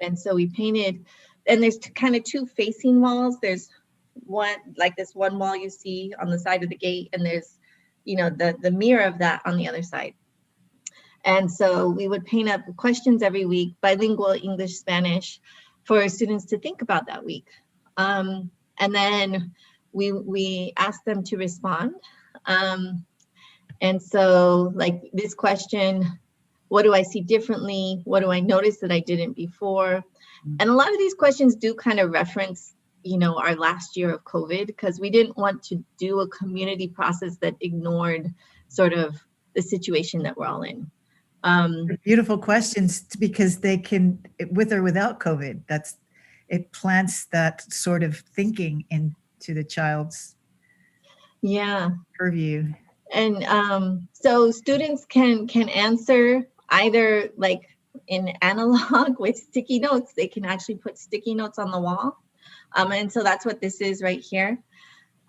And so we painted, and there's kind of two facing walls. There's one, like this one wall you see on the side of the gate, and there's, the mirror of that on the other side. And so we would paint up questions every week, bilingual English, Spanish, for students to think about that week. And then we asked them to respond. And so like this question, what do I see differently? What do I notice that I didn't before? And a lot of these questions do kind of reference, our last year of COVID, because we didn't want to do a community process that ignored sort of the situation that we're all in. Beautiful questions, because they can, with or without COVID, it plants that sort of thinking into the child's purview. And so students can answer either like in analog with sticky notes. They can actually put sticky notes on the wall. And so that's what this is right here.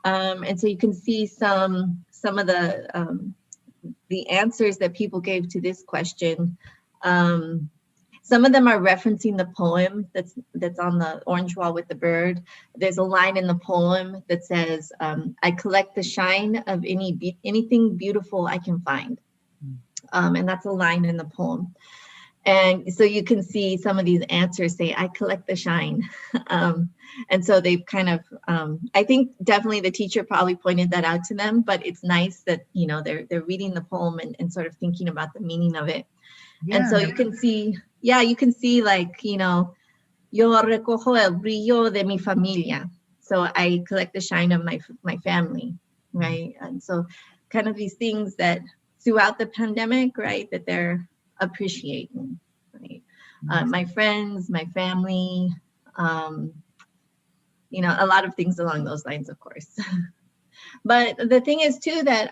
And so you can see some of the answers that people gave to this question. Some of them are referencing the poem that's on the orange wall with the bird. There's a line in the poem that says, I collect the shine of anything beautiful I can find. And that's a line in the poem. And so you can see some of these answers say, I collect the shine. And so they've kind of, I think definitely the teacher probably pointed that out to them, but it's nice that, you know, they're reading the poem and sort of thinking about the meaning of it. Yeah. And so you can see, you can see like, you know, yo recojo el brillo de mi familia. So I collect the shine of my family, right? And so kind of these things that throughout the pandemic, right, that they're appreciating, right? My friends, my family, you know, a lot of things along those lines, of course. But the thing is too that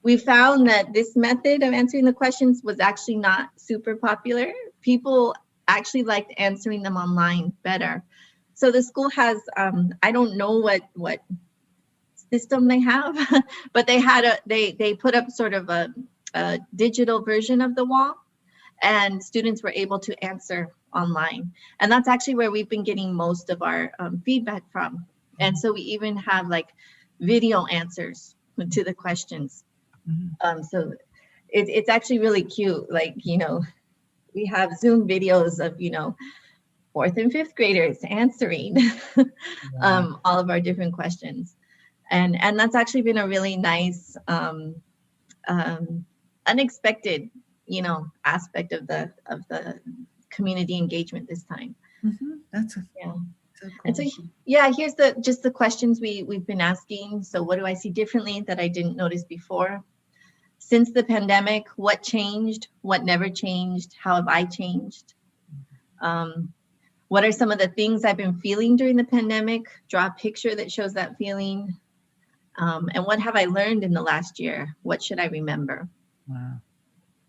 we found that this method of answering the questions was actually not super popular. People actually liked answering them online better. So the school has, I don't know what system they have, but they had they put up sort of a digital version of the wall, and students were able to answer online. And that's actually where we've been getting most of our feedback from. And so we even have like video answers to the questions. So it's actually really cute. Like, you know, we have Zoom videos of, you know, 4th and 5th graders answering all of our different questions. And that's actually been a really nice, unexpected, you know, aspect of the community engagement this time. That's so cool. And so here's just the questions we've been asking. So what do I see differently that I didn't notice before? Since the pandemic, what changed? What never changed? How have I changed? What are some of the things I've been feeling during the pandemic? Draw a picture that shows that feeling. And what have I learned in the last year? What should I remember? Wow.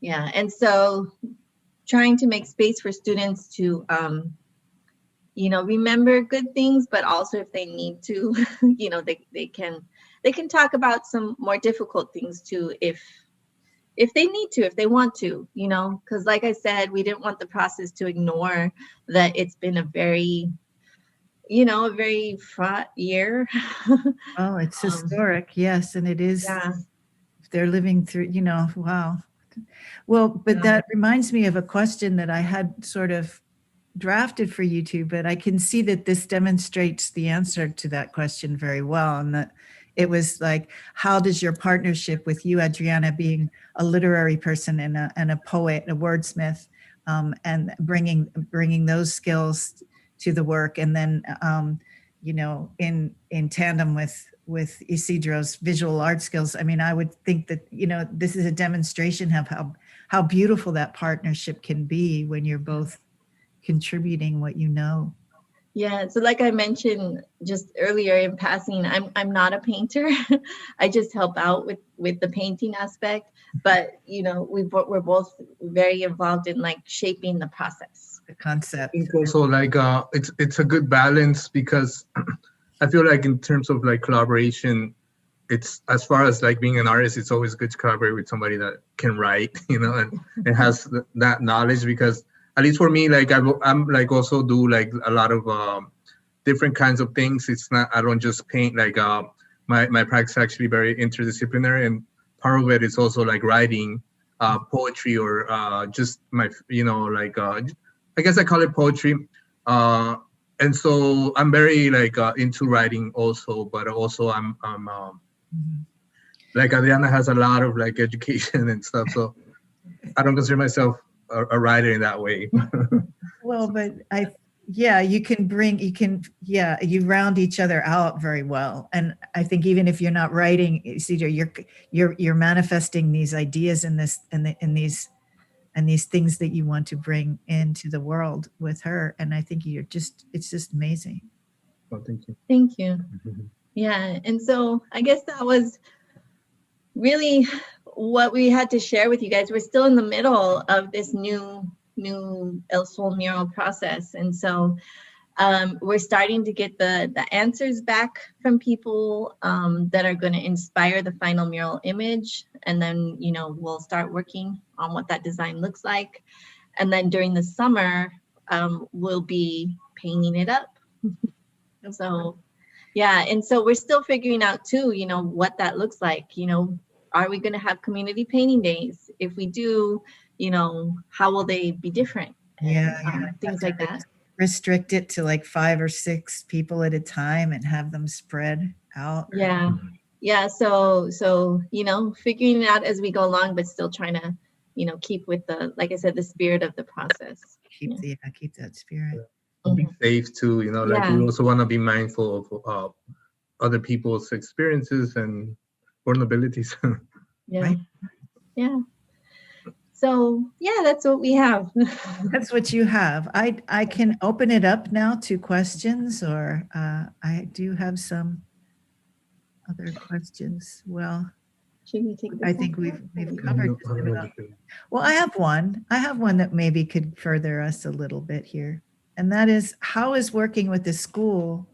Yeah, and so trying to make space for students to, you know, remember good things, but also if they need to, you know, they can talk about some more difficult things too, if they need to, if they want to, you know, because like I said, we didn't want the process to ignore that it's been a very, you know, a very fraught year. Oh, it's historic. Yes. And it is, they're living through, you know, wow. Well, but that reminds me of a question that I had sort of drafted for you two, but I can see that this demonstrates the answer to that question very well. And that it was like, how does your partnership with you, Adriana, being a literary person and a poet, a wordsmith, and bringing those skills to the work, and then you know, in tandem with Isidro's visual art skills. I mean, I would think that, you know, this is a demonstration of how beautiful that partnership can be when you're both contributing what you know. Yeah, so like I mentioned just earlier in passing, I'm not a painter. I just help out with the painting aspect, but you know, we're both very involved in like shaping the process. The concept. I think also like it's a good balance, because I feel like in terms of like collaboration, it's, as far as like being an artist, it's always good to collaborate with somebody that can write, you know, and has that knowledge, because at least for me, like I'm like also do like a lot of different kinds of things. It's not, I don't just paint. Like my practice is actually very interdisciplinary, and part of it is also like writing, poetry, or just my, you know, like I guess I call it poetry. And so I'm very like into writing also, but also I'm like Adriana has a lot of like education and stuff, so I don't consider myself a writer in that way. Well, but you round each other out very well. And I think even if you're not writing, Isidro, you're manifesting these ideas in these things that you want to bring into the world with her. And I think it's just amazing. Oh, thank you. Thank you. Yeah, and so I guess that was really what we had to share with you guys. We're still in the middle of this new El Sol mural process, and so we're starting to get the answers back from people that are going to inspire the final mural image, and then, you know, we'll start working on what that design looks like, and then during the summer we'll be painting it up. So yeah, and so we're still figuring out too, you know, what that looks like. You know, are we going to have community painting days? If we do, how will they be different? And, Yeah. things like that. Restrict it to like 5 or 6 people at a time and have them spread out. Yeah. So figuring it out as we go along, but still trying to, keep with the, like I said, the spirit of the process. Keep that spirit. Be safe too, like we also want to be mindful of other people's experiences and vulnerabilities. Yeah. Right. Yeah. So that's what we have. That's what you have. I can open it up now to questions, or I do have some other questions. Well, Should we take this I think one? we've covered just about. Well, I have one that maybe could further us a little bit here. And that is, how is working with the school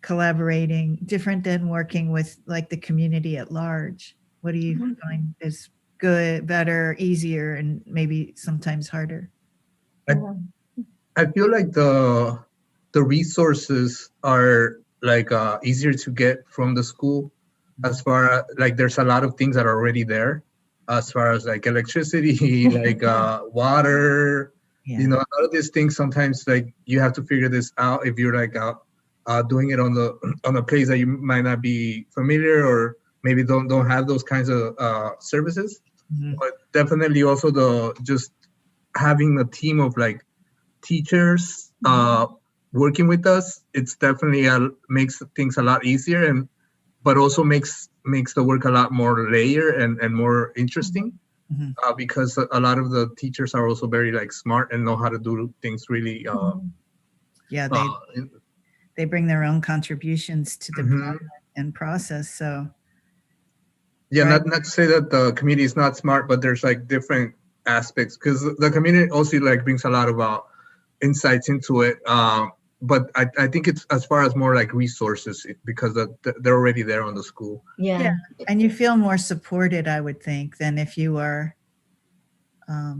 collaborating different than working with like the community at large? What do you find is good, better, easier, and maybe sometimes harder? I feel like the resources are like easier to get from the school, as far as like there's a lot of things that are already there, as far as like electricity, like water. Yeah. A lot of these things sometimes like you have to figure this out if you're like doing it on a place that you might not be familiar, or maybe don't have those kinds of services. Mhm. But definitely also just having a team of like teachers working with us, it's definitely makes things a lot easier, but also makes the work a lot more layered and more interesting. Mhm. Because a lot of the teachers are also very like smart and know how to do things really. Yeah, they bring their own contributions to the project and process. So yeah, right. not to say that the community is not smart, but there's like different aspects, because the community also like brings a lot of insights into it. But I think it's as far as more like resources, because they're already there on the school. Yeah. And you feel more supported, I would think, than if you are,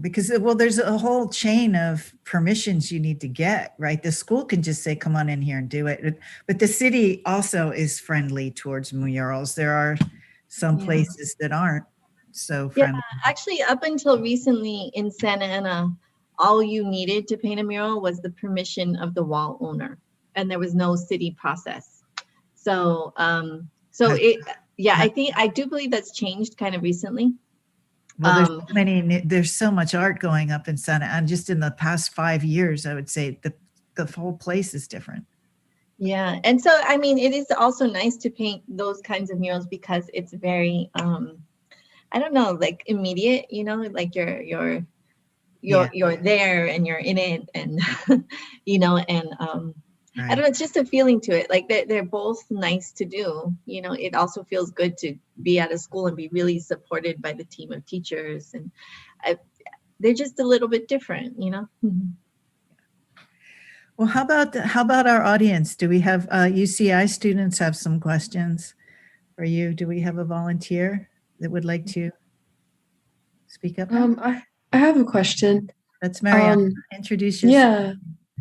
because, well, there's a whole chain of permissions you need to get, right? The school can just say, come on in here and do it. But the city also is friendly towards murals. There are some places that aren't so friendly. Actually, up until recently in Santa Ana, all you needed to paint a mural was the permission of the wall owner, and there was no city process. So, I do believe that's changed kind of recently. Well, there's so much art going up in Santa Ana. Just in the past 5 years, I would say the whole place is different. Yeah, and so I mean, it is also nice to paint those kinds of murals because it's very, I don't know, like immediate. Like you're there and you're in it, and I don't know, it's just a feeling to it. Like they're both nice to do. It also feels good to be at a school and be really supported by the team of teachers, and they're just a little bit different. Well, how about our audience? Do we have UCI students have some questions for you? Do we have a volunteer that would like to speak up? I have a question. That's Mariana. Introduce yourself. Yeah.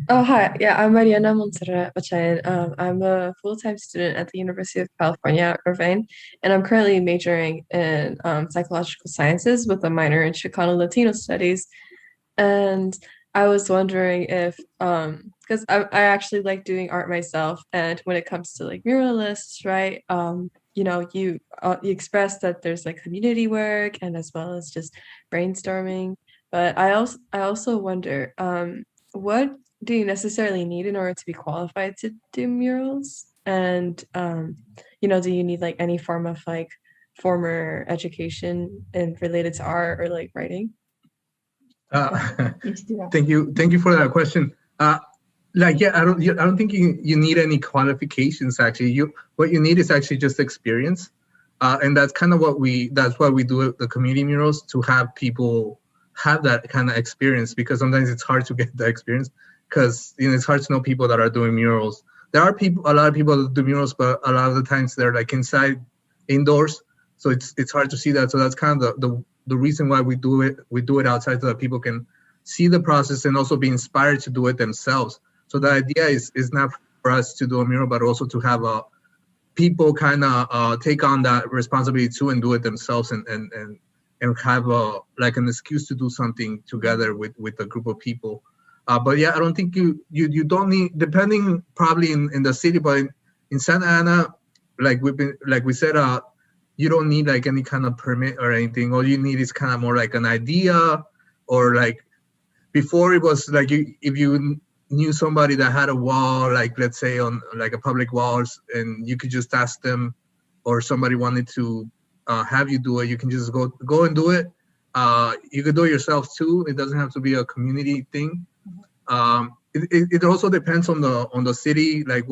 Oh, hi. Yeah, I'm Mariana Montserrat Bachayan. I'm a full-time student at the University of California, Irvine, and I'm currently majoring in psychological sciences with a minor in Chicano Latino studies. And I was wondering if, because I actually like doing art myself, and when it comes to like muralists, right? You express that there's like community work and as well as just brainstorming. But I also wonder, what do you necessarily need in order to be qualified to do murals? And do you need like any form of like former education and related to art or like writing? Thank you for that question. I don't think you need any qualifications. Actually, what you need is actually just experience, and that's kind of that's why we do the community murals, to have people have that kind of experience, because sometimes it's hard to get the experience, because it's hard to know people that are doing murals. There are a lot of people that do murals, but a lot of the times they're like indoors, so it's hard to see that. So that's kind of the reason why we do it. We do it outside so that people can see the process and also be inspired to do it themselves. So the idea is not for us to do a mural, but also to have people kind of take on that responsibility too and do it themselves and and have like an excuse to do something together with a group of people. But yeah, I don't think you don't need, depending probably in the city, but in Santa Ana, like we said, you don't need like any kind of permit or anything. All you need is kind of more like an idea, or like before it was like if you knew somebody that had a wall, like let's say on like a public wall, and you could just ask them, or somebody wanted to have you do it, you can just go and do it. You could do it yourself too. It doesn't have to be a community thing. It also depends on the city, like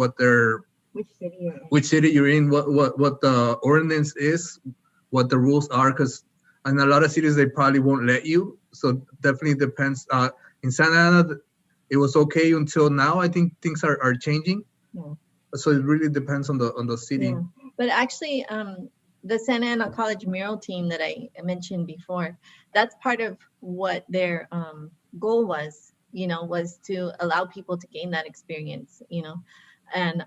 which city you're in, what the ordinance is, what the rules are, because in a lot of cities they probably won't let you. So definitely depends. In Santa Ana, it was okay until now. I think things are changing. Yeah. So it really depends on the city. Yeah. But actually, the Santa Ana College mural team that I mentioned before, that's part of what their goal was, was to allow people to gain that experience, and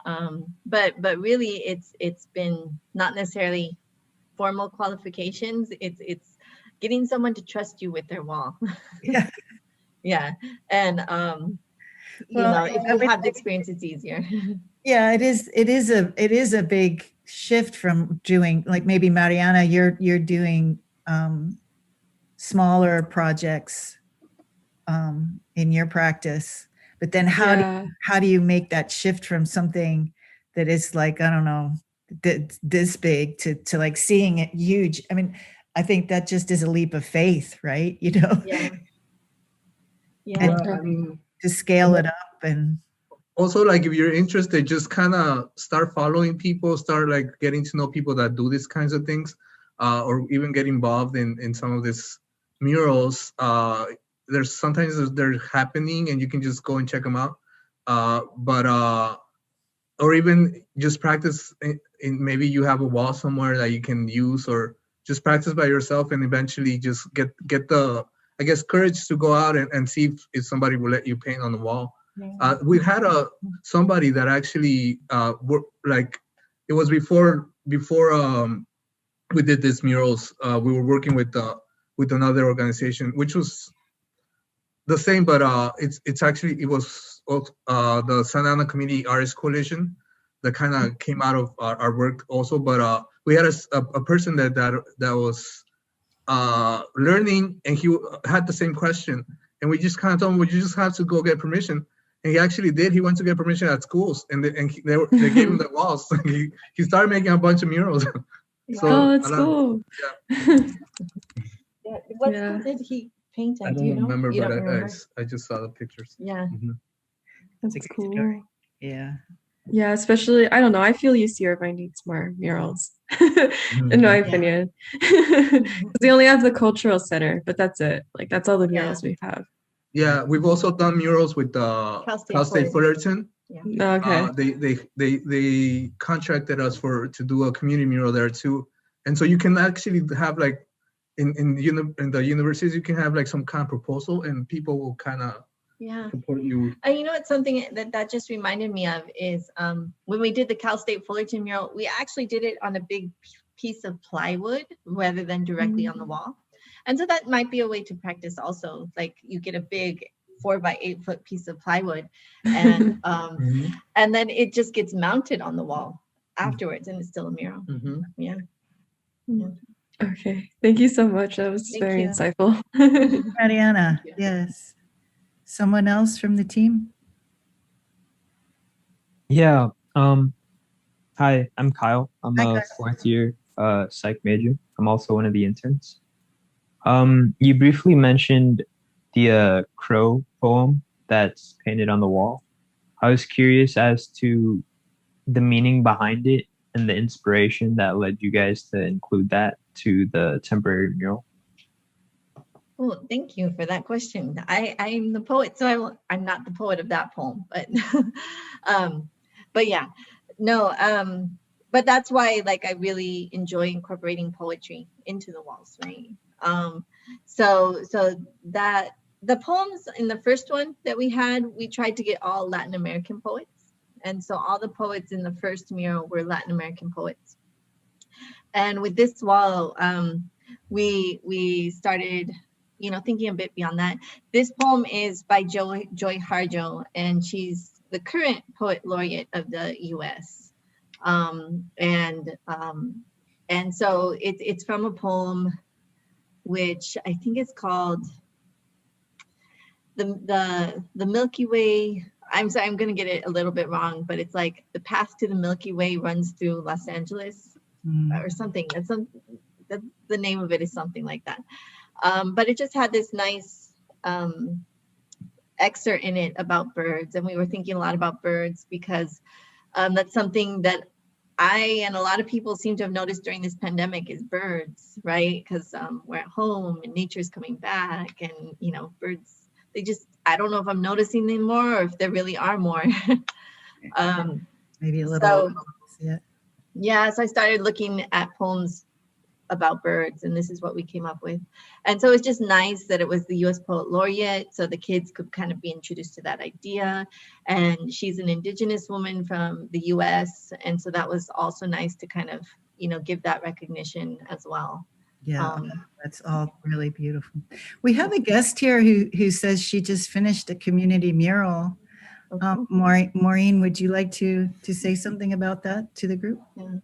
but really it's been not necessarily formal qualifications. It's getting someone to trust you with their wall. Yeah. Yeah. And if you have the experience, it's easier. Yeah, it is a big shift from doing, like, maybe Mariana, you're doing smaller projects in your practice, but then how do you make that shift from something that is like, I don't know, this big to like seeing it huge? I mean, I think that just is a leap of faith, right? Yeah. And I mean, to scale it up. And also, like, if you're interested, just kind of start following people, start like getting to know people that do these kinds of things, or even get involved in some of these murals. There's sometimes they're happening and you can just go and check them out. Or even just practice in maybe you have a wall somewhere that you can use, or just practice by yourself, and eventually just get the, I guess, courage to go out and see if somebody will let you paint on the wall. We had somebody that actually like, it was before we did these murals. We were working with another organization, which was the same, but it was the Santa Ana Community Artists Coalition that kind of came out of our work also. But we had a person that was learning, and he had the same question, and we just kind of told him, well, you just have to go get permission. And he actually did. He went to get permission at schools, and they gave him the walls. He started making a bunch of murals. So that's cool. Yeah. What did he paint? I don't remember, but I just saw the pictures. Yeah. Mm-hmm. That's cool. Yeah. Yeah, especially, I don't know, I feel UC Irvine needs more murals, in my opinion. They only have the cultural center, but that's it. Like, that's all the murals we have. Yeah, we've also done murals with Cal State Fullerton. Yeah. Okay. They contracted us to do a community mural there too, and so you can actually have, like, in the universities, you can have like some kind of proposal, and people will kind of support you. And it's something that just reminded me of is when we did the Cal State Fullerton mural, we actually did it on a big piece of plywood rather than directly on the wall. And so that might be a way to practice also. Like, you get a big 4 by 8 foot piece of plywood, and and then it just gets mounted on the wall afterwards, and it's still a mural. Mm-hmm. Yeah. Okay. Thank you so much. That was very insightful. Mariana, yes. Someone else from the team? Yeah. Hi, I'm Kyle. I'm a fourth year psych major. I'm also one of the interns. You briefly mentioned the crow poem that's painted on the wall. I was curious as to the meaning behind it and the inspiration that led you guys to include that to the temporary mural. Well, thank you for that question. I'm the poet, so I'm not the poet of that poem, but yeah, no, but that's why, like, I really enjoy incorporating poetry into the walls, right? So that the poems in the first one that we had, we tried to get all Latin American poets, and so all the poets in the first mural were Latin American poets. And with this wall, we started, thinking a bit beyond that. This poem is by Joy Harjo, and she's the current poet laureate of the U.S. And so it's from a poem which I think is called the Milky Way. I'm sorry, I'm gonna get it a little bit wrong, but it's like the path to the Milky Way runs through Los Angeles or something. That's the name of it is something like that. But it just had this nice excerpt in it about birds, and we were thinking a lot about birds because that's something that I and a lot of people seem to have noticed during this pandemic is birds, right? Because we're at home and nature's coming back, and birds. I don't know if I'm noticing them more or if there really are more. Maybe a little. Yeah, so I started looking at poems about birds, and this is what we came up with. And so it's just nice that it was the U.S. Poet Laureate, so the kids could kind of be introduced to that idea. And she's an Indigenous woman from the U.S., and so that was also nice to kind of, give that recognition as well. Yeah, that's all really beautiful. We have a guest here who says she just finished a community mural. Maureen, would you like to say something about that to the group? Yeah.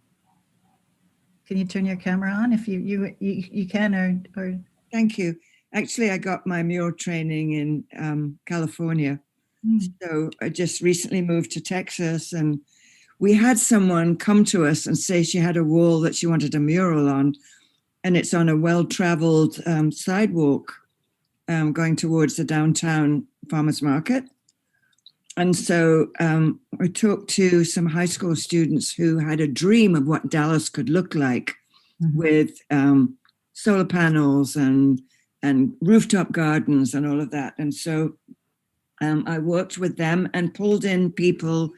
Can you turn your camera on if you can, or Thank you. Actually, I got my mural training in California. So I just recently moved to Texas, and we had someone come to us and say she had a wall that she wanted a mural on. And it's on a well-traveled sidewalk going towards the downtown farmers market. And so I talked to some high school students who had a dream of what Dallas could look like with solar panels and rooftop gardens and all of that. And so I worked with them and pulled in people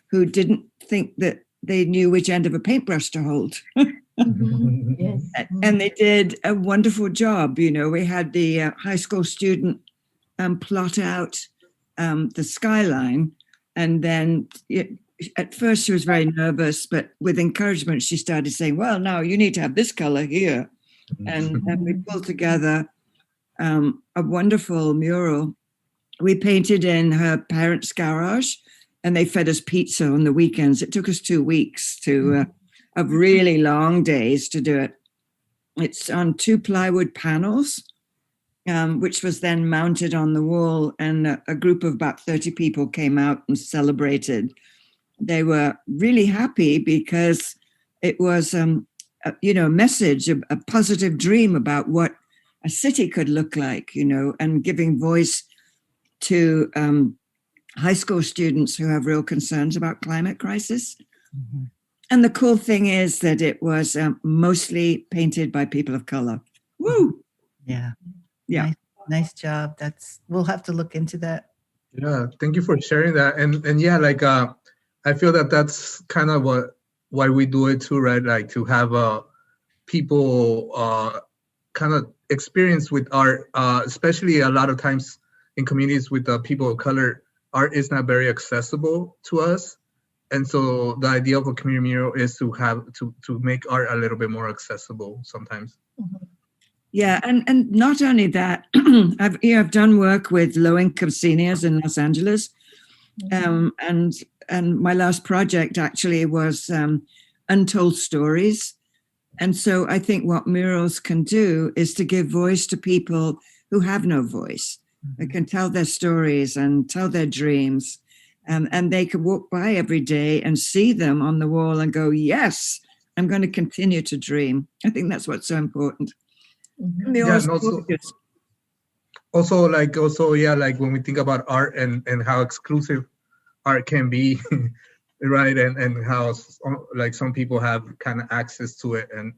who didn't think that they knew which end of a paintbrush to hold. Yes. And they did a wonderful job. We had the high school student plot out the skyline, and then at first she was very nervous, but with encouragement she started saying, well, now you need to have this color here. And we pulled together a wonderful mural. We painted in her parents' garage, and they fed us pizza on the weekends. It took us 2 weeks of really long days to do it. It's on 2 plywood panels, which was then mounted on the wall, and a group of about 30 people came out and celebrated. They were really happy because it was, a message, a positive dream about what a city could look like, and giving voice to high school students who have real concerns about climate crisis. And the cool thing is that it was mostly painted by people of color. Woo! Yeah. Yeah. Nice job. We'll have to look into that. Yeah, thank you for sharing that. And yeah, I feel that that's kind of why we do it too, right? Like to have people kind of experience with art, especially a lot of times in communities with people of color, art is not very accessible to us. And so the idea of a community mural is to have to make art a little bit more accessible sometimes. Yeah, and not only that, I've done work with low-income seniors in Los Angeles, and my last project actually was Untold Stories. And so I think what murals can do is to give voice to people who have no voice. They can tell their stories and tell their dreams. And they could walk by every day and see them on the wall and go, yes, I'm going to continue to dream. I think that's what's so important. Yeah, and also when we think about art and how exclusive art can be, right? And how some people have kind of access to it. And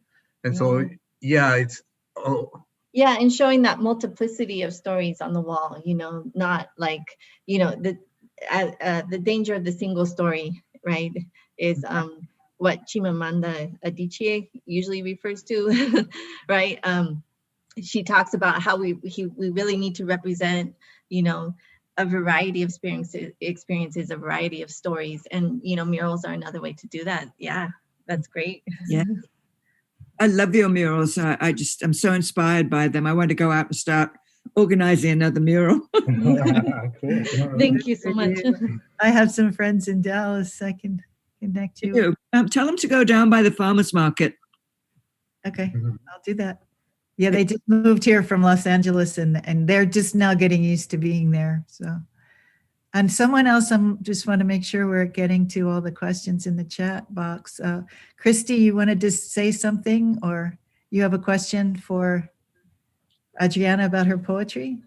so, yeah, it's... Yeah, and showing that multiplicity of stories on the wall, not like, the danger of the single story, right, is what Chimamanda Adichie usually refers to, right? She talks about how we really need to represent, a variety of experiences, a variety of stories, and murals are another way to do that. Yeah, that's great. Yeah. I love your murals. I'm so inspired by them. I want to go out and start organizing another mural. Thank you so much. I have some friends in Dallas I can connect you with. Tell them to go down by the farmer's market. Okay, I'll do that. Yeah, they just moved here from Los Angeles and they're just now getting used to being there. So, and someone else, just want to make sure we're getting to all the questions in the chat box. Christy, you wanted to say something, or you have a question for Adriana about her poetry?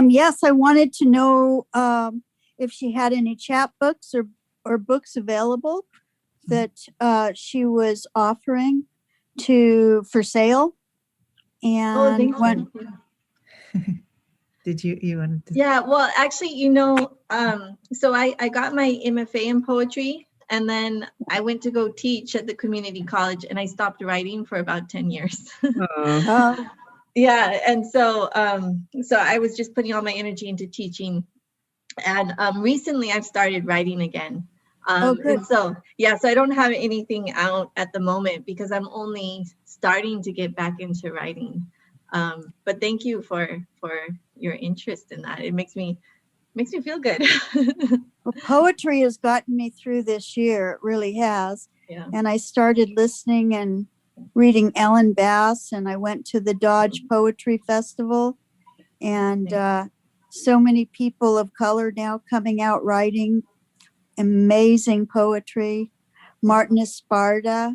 Yes, I wanted to know if she had any chapbooks or books available that she was offering for sale. And thank when did you wanted to? Yeah, well, actually, so I got my MFA in poetry, and then I went to go teach at the community college, and I stopped writing for about 10 years. Yeah, and so I was just putting all my energy into teaching, and recently I've started writing again. good. And so I don't have anything out at the moment because I'm only starting to get back into writing. But thank you for your interest in that. It makes me feel good. Well, poetry has gotten me through this year. It really has. Yeah. And I started listening and reading Ellen Bass, and I went to the Dodge Poetry Festival, and so many people of color now coming out writing amazing poetry. Martin Esparza,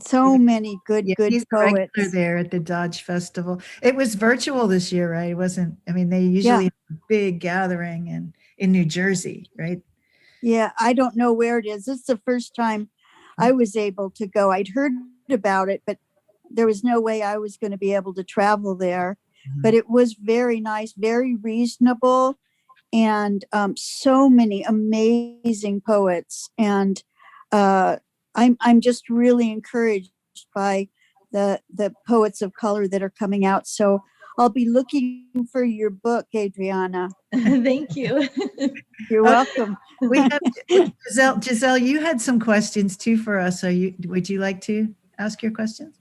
so many good he's poets. regular there at the Dodge Festival. It was virtual this year, right? It wasn't, I mean, they usually have a big gathering in New Jersey, right? Yeah, I don't know where it is. This is the first time I was able to go. I'd heard about it, but there was no way I was going to be able to travel there. But it was very nice, very reasonable, and so many amazing poets. And I'm just really encouraged by the poets of color that are coming out. So I'll be looking for your book, Adriana. Thank you. You're welcome. We have Giselle, you had some questions too for us. Would you like to ask your questions?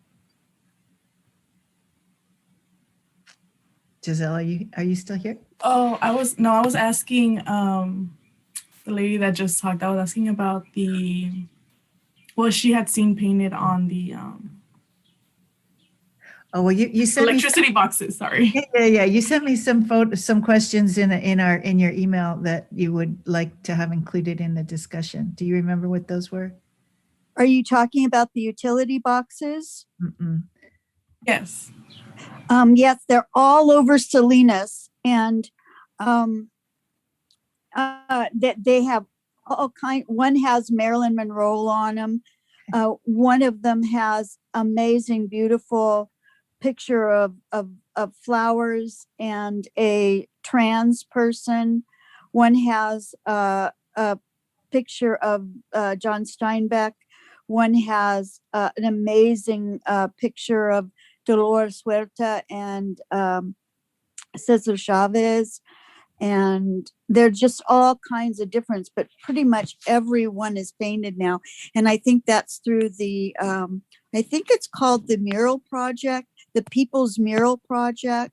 Giselle, are you still here? Oh, I was asking the lady that just talked, I was asking about what she had seen painted on the you sent electricity boxes. Sorry. Yeah. You sent me some questions in your email that you would like to have included in the discussion. Do you remember what those were? Are you talking about the utility boxes? Yes. Yes, they're all over Salinas, and that they have all kind. One has Marilyn Monroe on them. One of them has amazing, beautiful picture of flowers and a trans person. One has a picture of John Steinbeck. One has an amazing picture of Dolores Huerta and Cesar Chavez. And they're just all kinds of difference, but pretty much everyone is painted now. And I think that's through I think it's called the Mural Project, the People's Mural Project.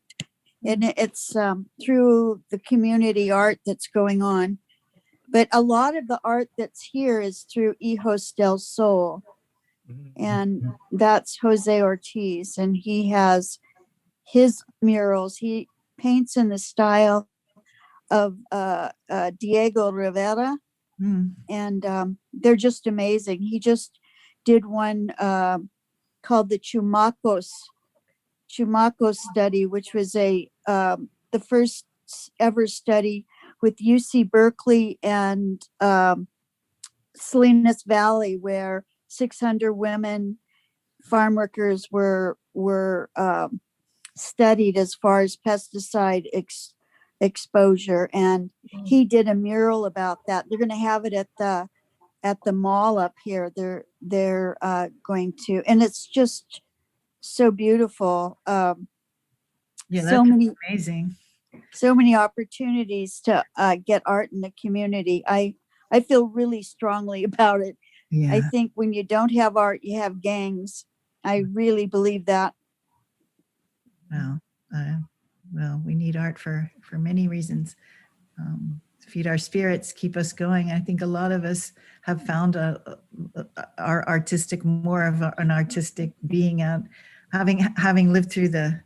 And it's through the community art that's going on. But a lot of the art that's here is through Hijos del Sol. And that's Jose Ortiz. And he has his murals. He paints in the style of Diego Rivera. And they're just amazing. He just did one called the Chumacos study, which was the first ever study with UC Berkeley and Salinas Valley, where 600 women farm workers were studied as far as pesticide exposure, and he did a mural about that. They're going to have it at the mall up here. They're going to, and it's just so beautiful. Yeah, so many amazing. So many opportunities to get art in the community. I I feel really strongly about it. Yeah. I think when you don't have art, you have gangs. I really believe that. Well, we need art for many reasons. Feed our spirits, keep us going. I think a lot of us have found our artistic, more of an artistic being out. Having lived through the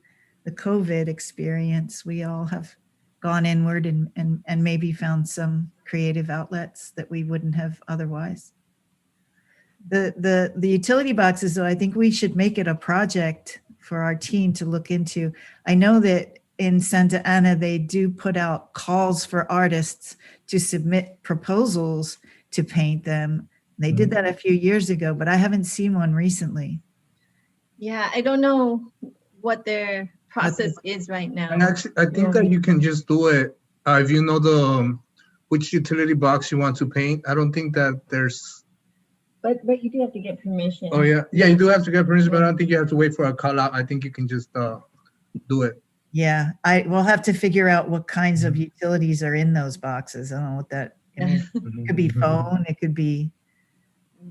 COVID experience, we all have gone inward and maybe found some creative outlets that we wouldn't have otherwise. The utility boxes, though, I think we should make it a project for our team to look into. I know that in Santa Ana, they do put out calls for artists to submit proposals to paint them. They did that a few years ago, but I haven't seen one recently. Yeah, I don't know what their process is right now. And actually, I think that you can just do it if you know which utility box you want to paint. I don't think that there's. But you do have to get permission. Oh yeah, you do have to get permission, but I don't think you have to wait for a call out. I think you can just do it. Yeah, we'll have to figure out what kinds of utilities are in those boxes. I don't know what that. I mean, it could be phone. It could be.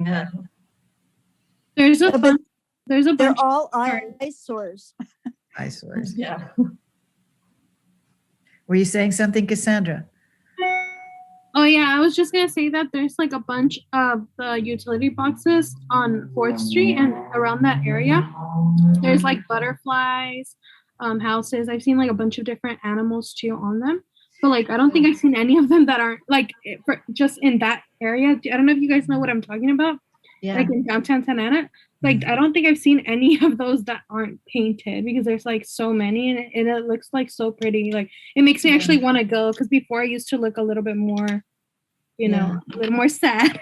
Yeah. They're all eyesores. Eyesores. Yeah. Were you saying something, Cassandra? Oh yeah, I was just gonna say that there's like a bunch of the utility boxes on 4th Street and around that area. There's like butterflies, houses. I've seen like a bunch of different animals too on them. But like, I don't think I've seen any of them that aren't like just in that area. I don't know if you guys know what I'm talking about. Yeah. Like in downtown Santa Ana. Like, I don't think I've seen any of those that aren't painted because there's like so many and it looks like so pretty. Like it makes me actually want to go because before I used to look a little bit more, you know, a little more sad.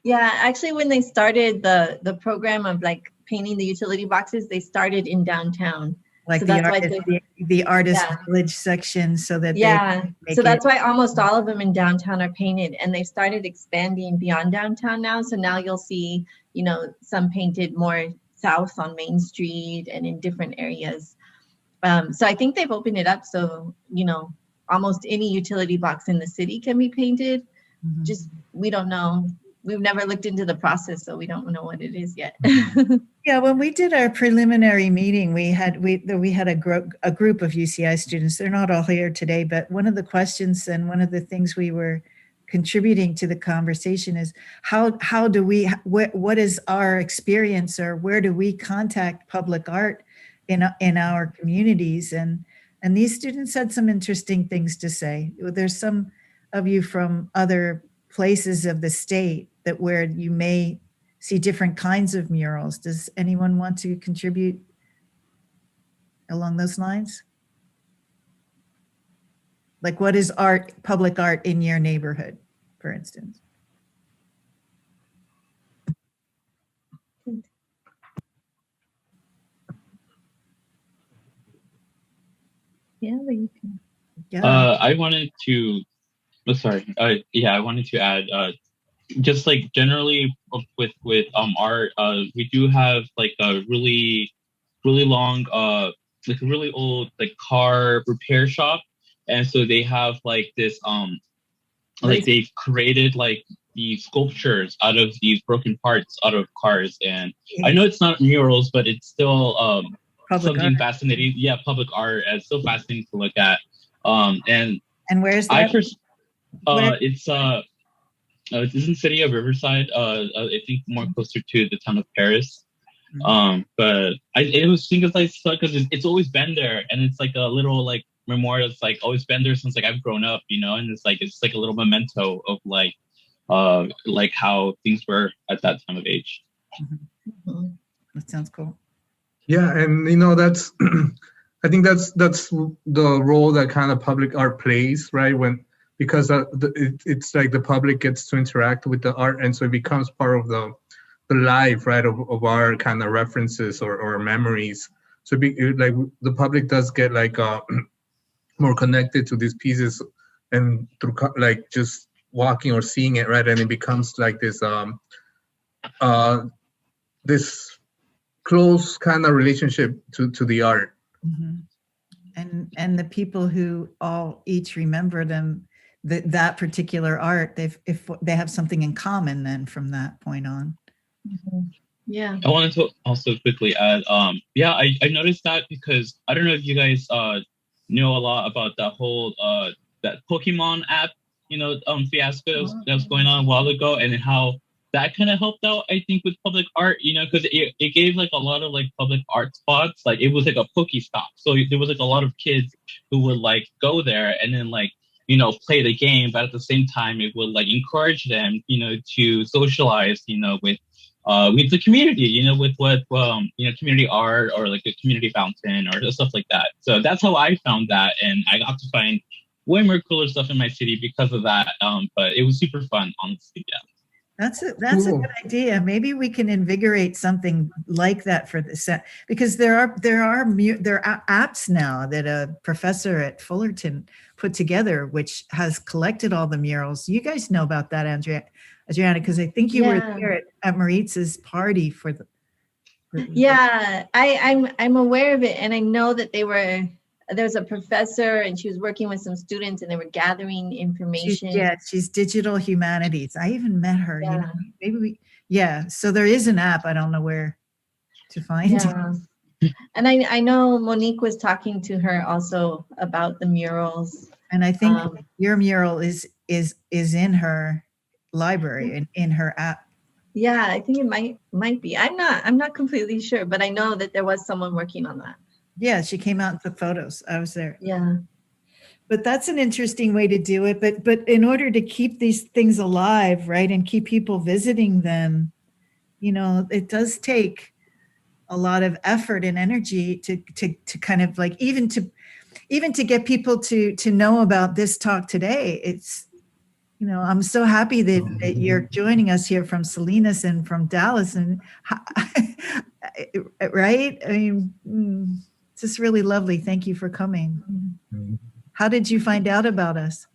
Yeah, actually when they started the program of like painting the utility boxes, they started in downtown. Like so the artist village section, so that so that's why almost all of them in downtown are painted, and they started expanding beyond downtown now. So now you'll see, you know, some painted more south on Main Street and in different areas. So I think they've opened it up so, you know, almost any utility box in the city can be painted. Just we don't know. We've never looked into the process, so we don't know what it is yet. Yeah, when we did our preliminary meeting, we had a group of UCI students. They're not all here today, but one of the questions and one of the things we were contributing to the conversation is how do we, what is our experience, or where do we contact public art in our communities? And these students had some interesting things to say. There's some of you from other places of the state that where you may see different kinds of murals. Does anyone want to contribute along those lines? Like, what is art, public art in your neighborhood, for instance? I wanted to, I wanted to add, just like generally with art, we do have like a really long, like a really old like car repair shop, and so they have like this like they've created like these sculptures out of these broken parts out of cars, and I know it's not murals, but it's still something fascinating. Yeah, public art. It's so fascinating to look at. And where's that? It's in the city of Riverside. I think more closer to the town of Perez. But it was things like because it's always been there, and it's like a little like memorial. It's like always been there since like I've grown up, you know. And it's like a little memento of like how things were at that time of age. That sounds cool. Yeah, and you know that's I think that's the role that kind of public art plays, right? Because it's like the public gets to interact with the art, and so it becomes part of the life, right, of our kind of references or memories. So like the public does get like more connected to these pieces, and through like just walking or seeing it, right, and it becomes like this this close kind of relationship to the art. And the people who each remember them, that particular art, if they have something in common then from that point on. Yeah. I wanted to also quickly add, yeah, I noticed that because I don't know if you guys know a lot about that whole that Pokemon app, fiasco that was going on a while ago, and how that kind of helped out, I think, with public art, because it gave like a lot of like public art spots. Like it was like a Pokestop. So there was like a lot of kids who would like go there and then like, play the game, but at the same time it would like encourage them, to socialize, with the community, with what, community art or like a community fountain or stuff like that. So that's how I found that. And I got to find way more cooler stuff in my city because of that. But it was super fun, honestly. Yeah. That's a good idea. Maybe we can invigorate something like that for the set, because there are apps now that a professor at Fullerton put together, which has collected all the murals. You guys know about that, Adriana, because I think you were there at Maritz's party for the. Yeah, I'm aware of it, and I know that there's a professor and she was working with some students and they were gathering information. She's digital humanities. I even met her. Maybe so there is an app. I don't know where to find it. And I know Monique was talking to her also about the murals. And I think your mural is in her library, in her app. Yeah, I think it might be. I'm not completely sure, but I know that there was someone working on that. Yeah, she came out and took photos. I was there. Yeah. But that's an interesting way to do it. But in order to keep these things alive, right, and keep people visiting them, it does take a lot of effort and energy to kind of like even to get people to know about this talk today. It's, I'm so happy that you're joining us here from Salinas and from Dallas, and right? I mean. It's just really lovely. Thank you for coming. How did you find out about us?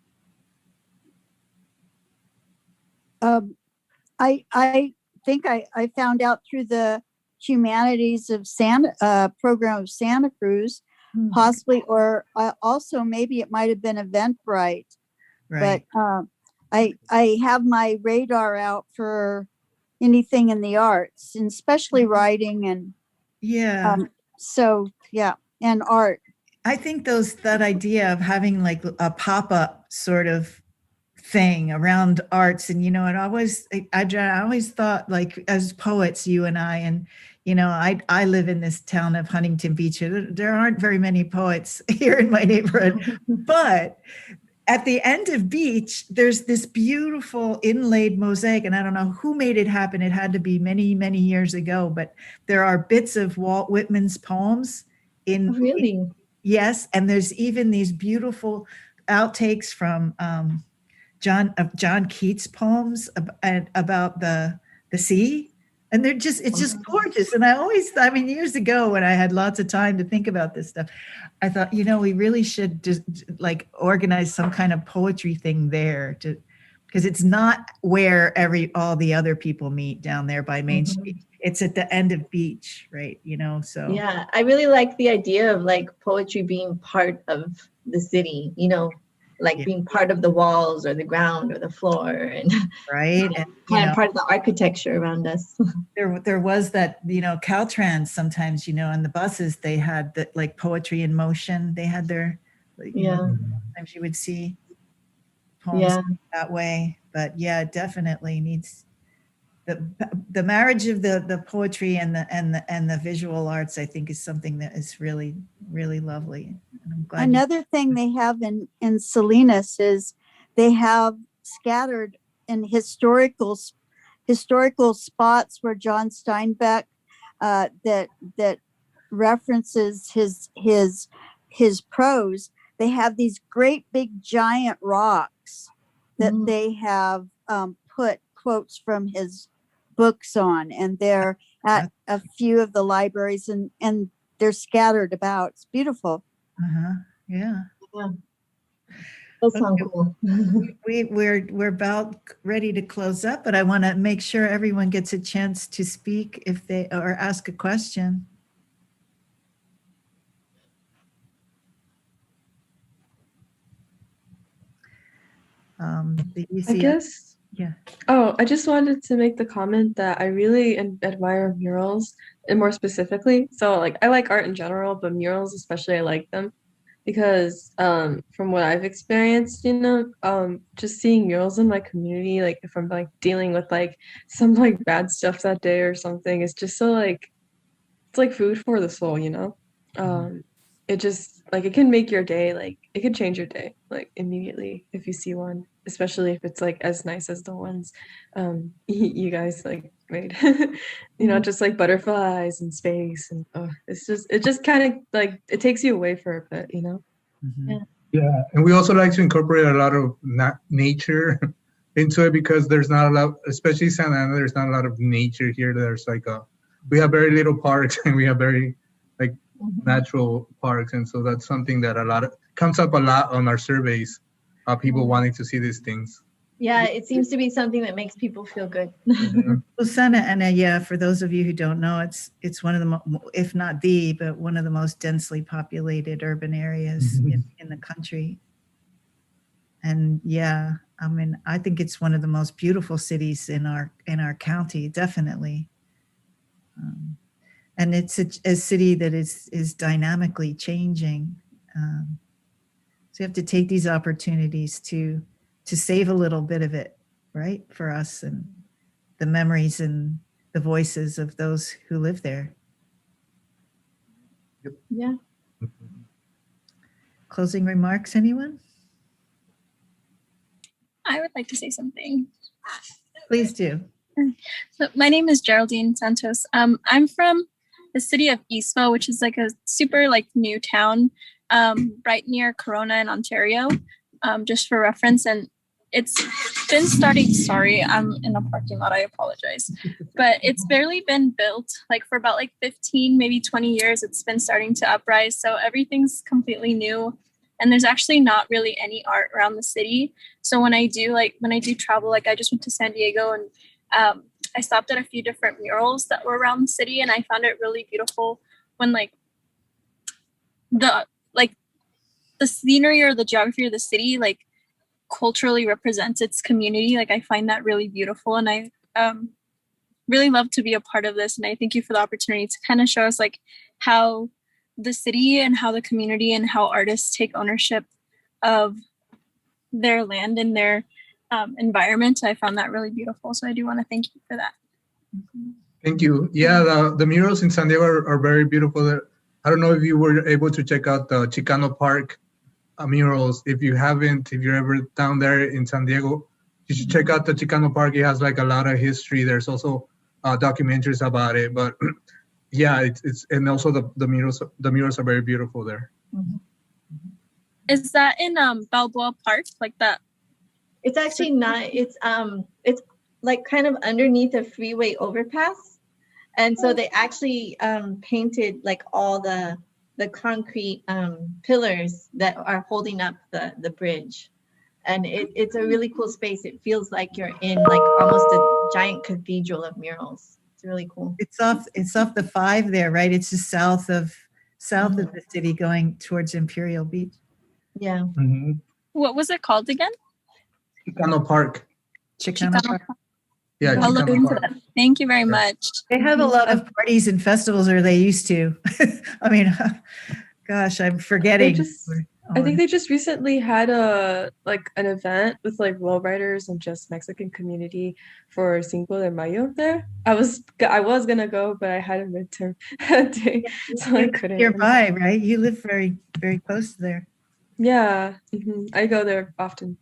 I think I found out through the Humanities of program of Santa Cruz, possibly, or also maybe it might have been Eventbrite. Right. But I have my radar out for anything in the arts, and especially writing and and art. I think that idea of having like a pop-up sort of thing around arts, and I always thought, like, as poets, you and I, and I live in this town of Huntington Beach. There aren't very many poets here in my neighborhood, but at the end of Beach, there's this beautiful inlaid mosaic, and I don't know who made it happen. It had to be many, many years ago, but there are bits of Walt Whitman's poems yes, and there's even these beautiful outtakes from John Keats poems about the sea, and it's just gorgeous. And years ago when I had lots of time to think about this stuff, I thought, we really should just like organize some kind of poetry thing there, because it's not where all the other people meet down there by Main Street. It's at the end of Beach, right? So. Yeah, I really like the idea of like poetry being part of the city, being part of the walls or the ground or the floor, and right, and kind of part of the architecture around us. There was that, Caltrans sometimes, on the buses they had that like poetry in motion. They had their sometimes you would see poems that way. But it definitely needs the marriage of the poetry and the visual arts. I think is something that is really, really lovely. And I'm glad. Another thing they have in Salinas is they have scattered in historical spots where John Steinbeck that references his prose. They have these great big giant rocks that they have put quotes from his books on, and they're at a few of the libraries, and they're scattered about. It's beautiful. Yeah. That sounds cool. We're about ready to close up, but I want to make sure everyone gets a chance to speak or ask a question. The I UCF. guess. Yeah. Oh, I just wanted to make the comment that I really admire murals, and more specifically, so like I like art in general, but murals especially, I like them because from what I've experienced, just seeing murals in my community, like if I'm like dealing with like some like bad stuff that day or something, it's just so like it's like food for the soul, you know? It just like it can make your day, like it could change your day like immediately if you see one, especially if it's like as nice as the ones you guys like made. Just like butterflies and space and it just kind of like it takes you away for a bit, Mm-hmm. Yeah, and we also like to incorporate a lot of nature into it because there's not a lot, especially Santa Ana, there's not a lot of nature here. There's like we have very little parks and we have very like natural parks, and so that's something that comes up a lot on our surveys. People wanting to see these things. Yeah, it seems to be something that makes people feel good. Well, Santa Ana, yeah, for those of you who don't know, it's one of the, if not but one of the most densely populated urban areas in the country. And yeah, I mean, I think it's one of the most beautiful cities in our county, definitely. And it's a city that is dynamically changing. So you have to take these opportunities to save a little bit of it, right, for us and the memories and the voices of those who live there. Yeah. Closing remarks, anyone? I would like to say something. Please do. So my name is Geraldine Santos. I'm from the city of Eastville, which is like a super like new town right near Corona in Ontario, just for reference. And it's been starting, sorry, I'm in a parking lot, I apologize. But it's barely been built, like for about like 15, maybe 20 years, it's been starting to uprise. So everything's completely new. And there's actually not really any art around the city. So when I do travel, like I just went to San Diego and I stopped at a few different murals that were around the city, and I found it really beautiful when like the scenery or the geography of the city like culturally represents its community. Like I find that really beautiful, and I really love to be a part of this. And I thank you for the opportunity to kind of show us like how the city and how the community and how artists take ownership of their land and their environment. I found that really beautiful. So I do want to thank you for that. Thank you. Yeah, the murals in San Diego are very beautiful. I don't know if you were able to check out the Chicano Park murals. If you're ever down there in San Diego, you should check out the Chicano Park. It has like a lot of history. There's also documentaries about it. But yeah, it's and also the murals are very beautiful there. Is that in Balboa Park, like that? It's actually not. It's like kind of underneath a freeway overpass, and so they actually painted like all the concrete pillars that are holding up the bridge, and it's a really cool space. It feels like you're in like almost a giant cathedral of murals. It's really cool. It's off the 5 there, right? It's just south of the city, going towards Imperial Beach. Yeah. Mm-hmm. What was it called again? Chicano Park. Chicano Park. Yeah, I'll look Chicano into Park. that. Thank you very much. They have a lot of parties and festivals, or they used to. I mean, gosh, I'm forgetting. I think they just recently had an event with like lowriders and just Mexican community for Cinco de Mayo there. I was gonna go, but I had a midterm that day, so I couldn't. Nearby, right? You live very, very close to there. Yeah, I go there often.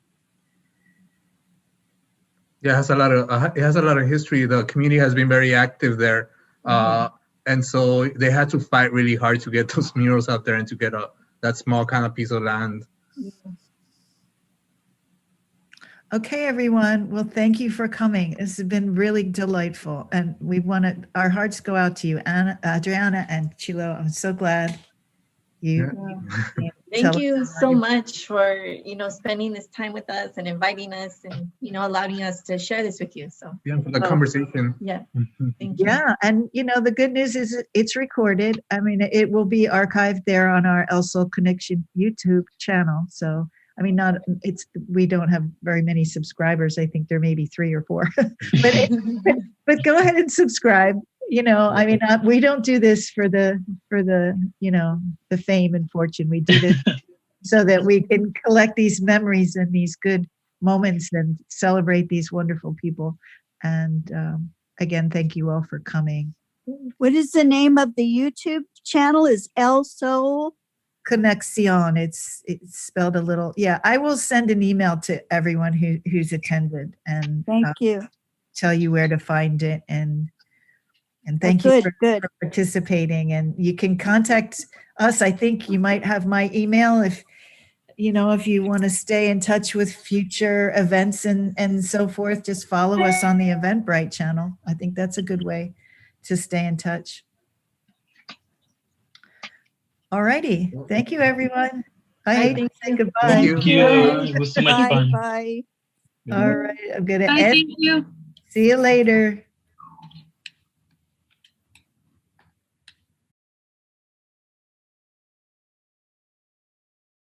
Yeah, it has a lot of history. The community has been very active there, and so they had to fight really hard to get those murals out there and to get that small kind of piece of land. Okay, everyone. Well, thank you for coming. This has been really delightful, and our hearts go out to you, Adriana and Chilo. I'm so glad you. Thank you so much for spending this time with us and inviting us and allowing us to share this with you. So yeah, for the conversation. Yeah, thank you. Yeah, and the good news is it's recorded. I mean, it will be archived there on our El Sol Connection YouTube channel. So I mean, we don't have very many subscribers. I think there may be 3 or 4, but go ahead and subscribe. I mean, we don't do this for the the fame and fortune. We do this so that we can collect these memories and these good moments and celebrate these wonderful people. And again, thank you all for coming. What is the name of the YouTube channel? Is El Sol Conexión. It's spelled a little. Yeah, I will send an email to everyone who's attended and thank you. Tell you where to find it and thank you for participating. And you can contact us. I think you might have my email if you want to stay in touch with future events and so forth. Just follow us on the Eventbrite channel. I think that's a good way to stay in touch. All righty. Thank you, everyone. I hate to say goodbye. Thank you. It was so much fun. Bye. All right. I'm going to Bye, end. thank you. See you later.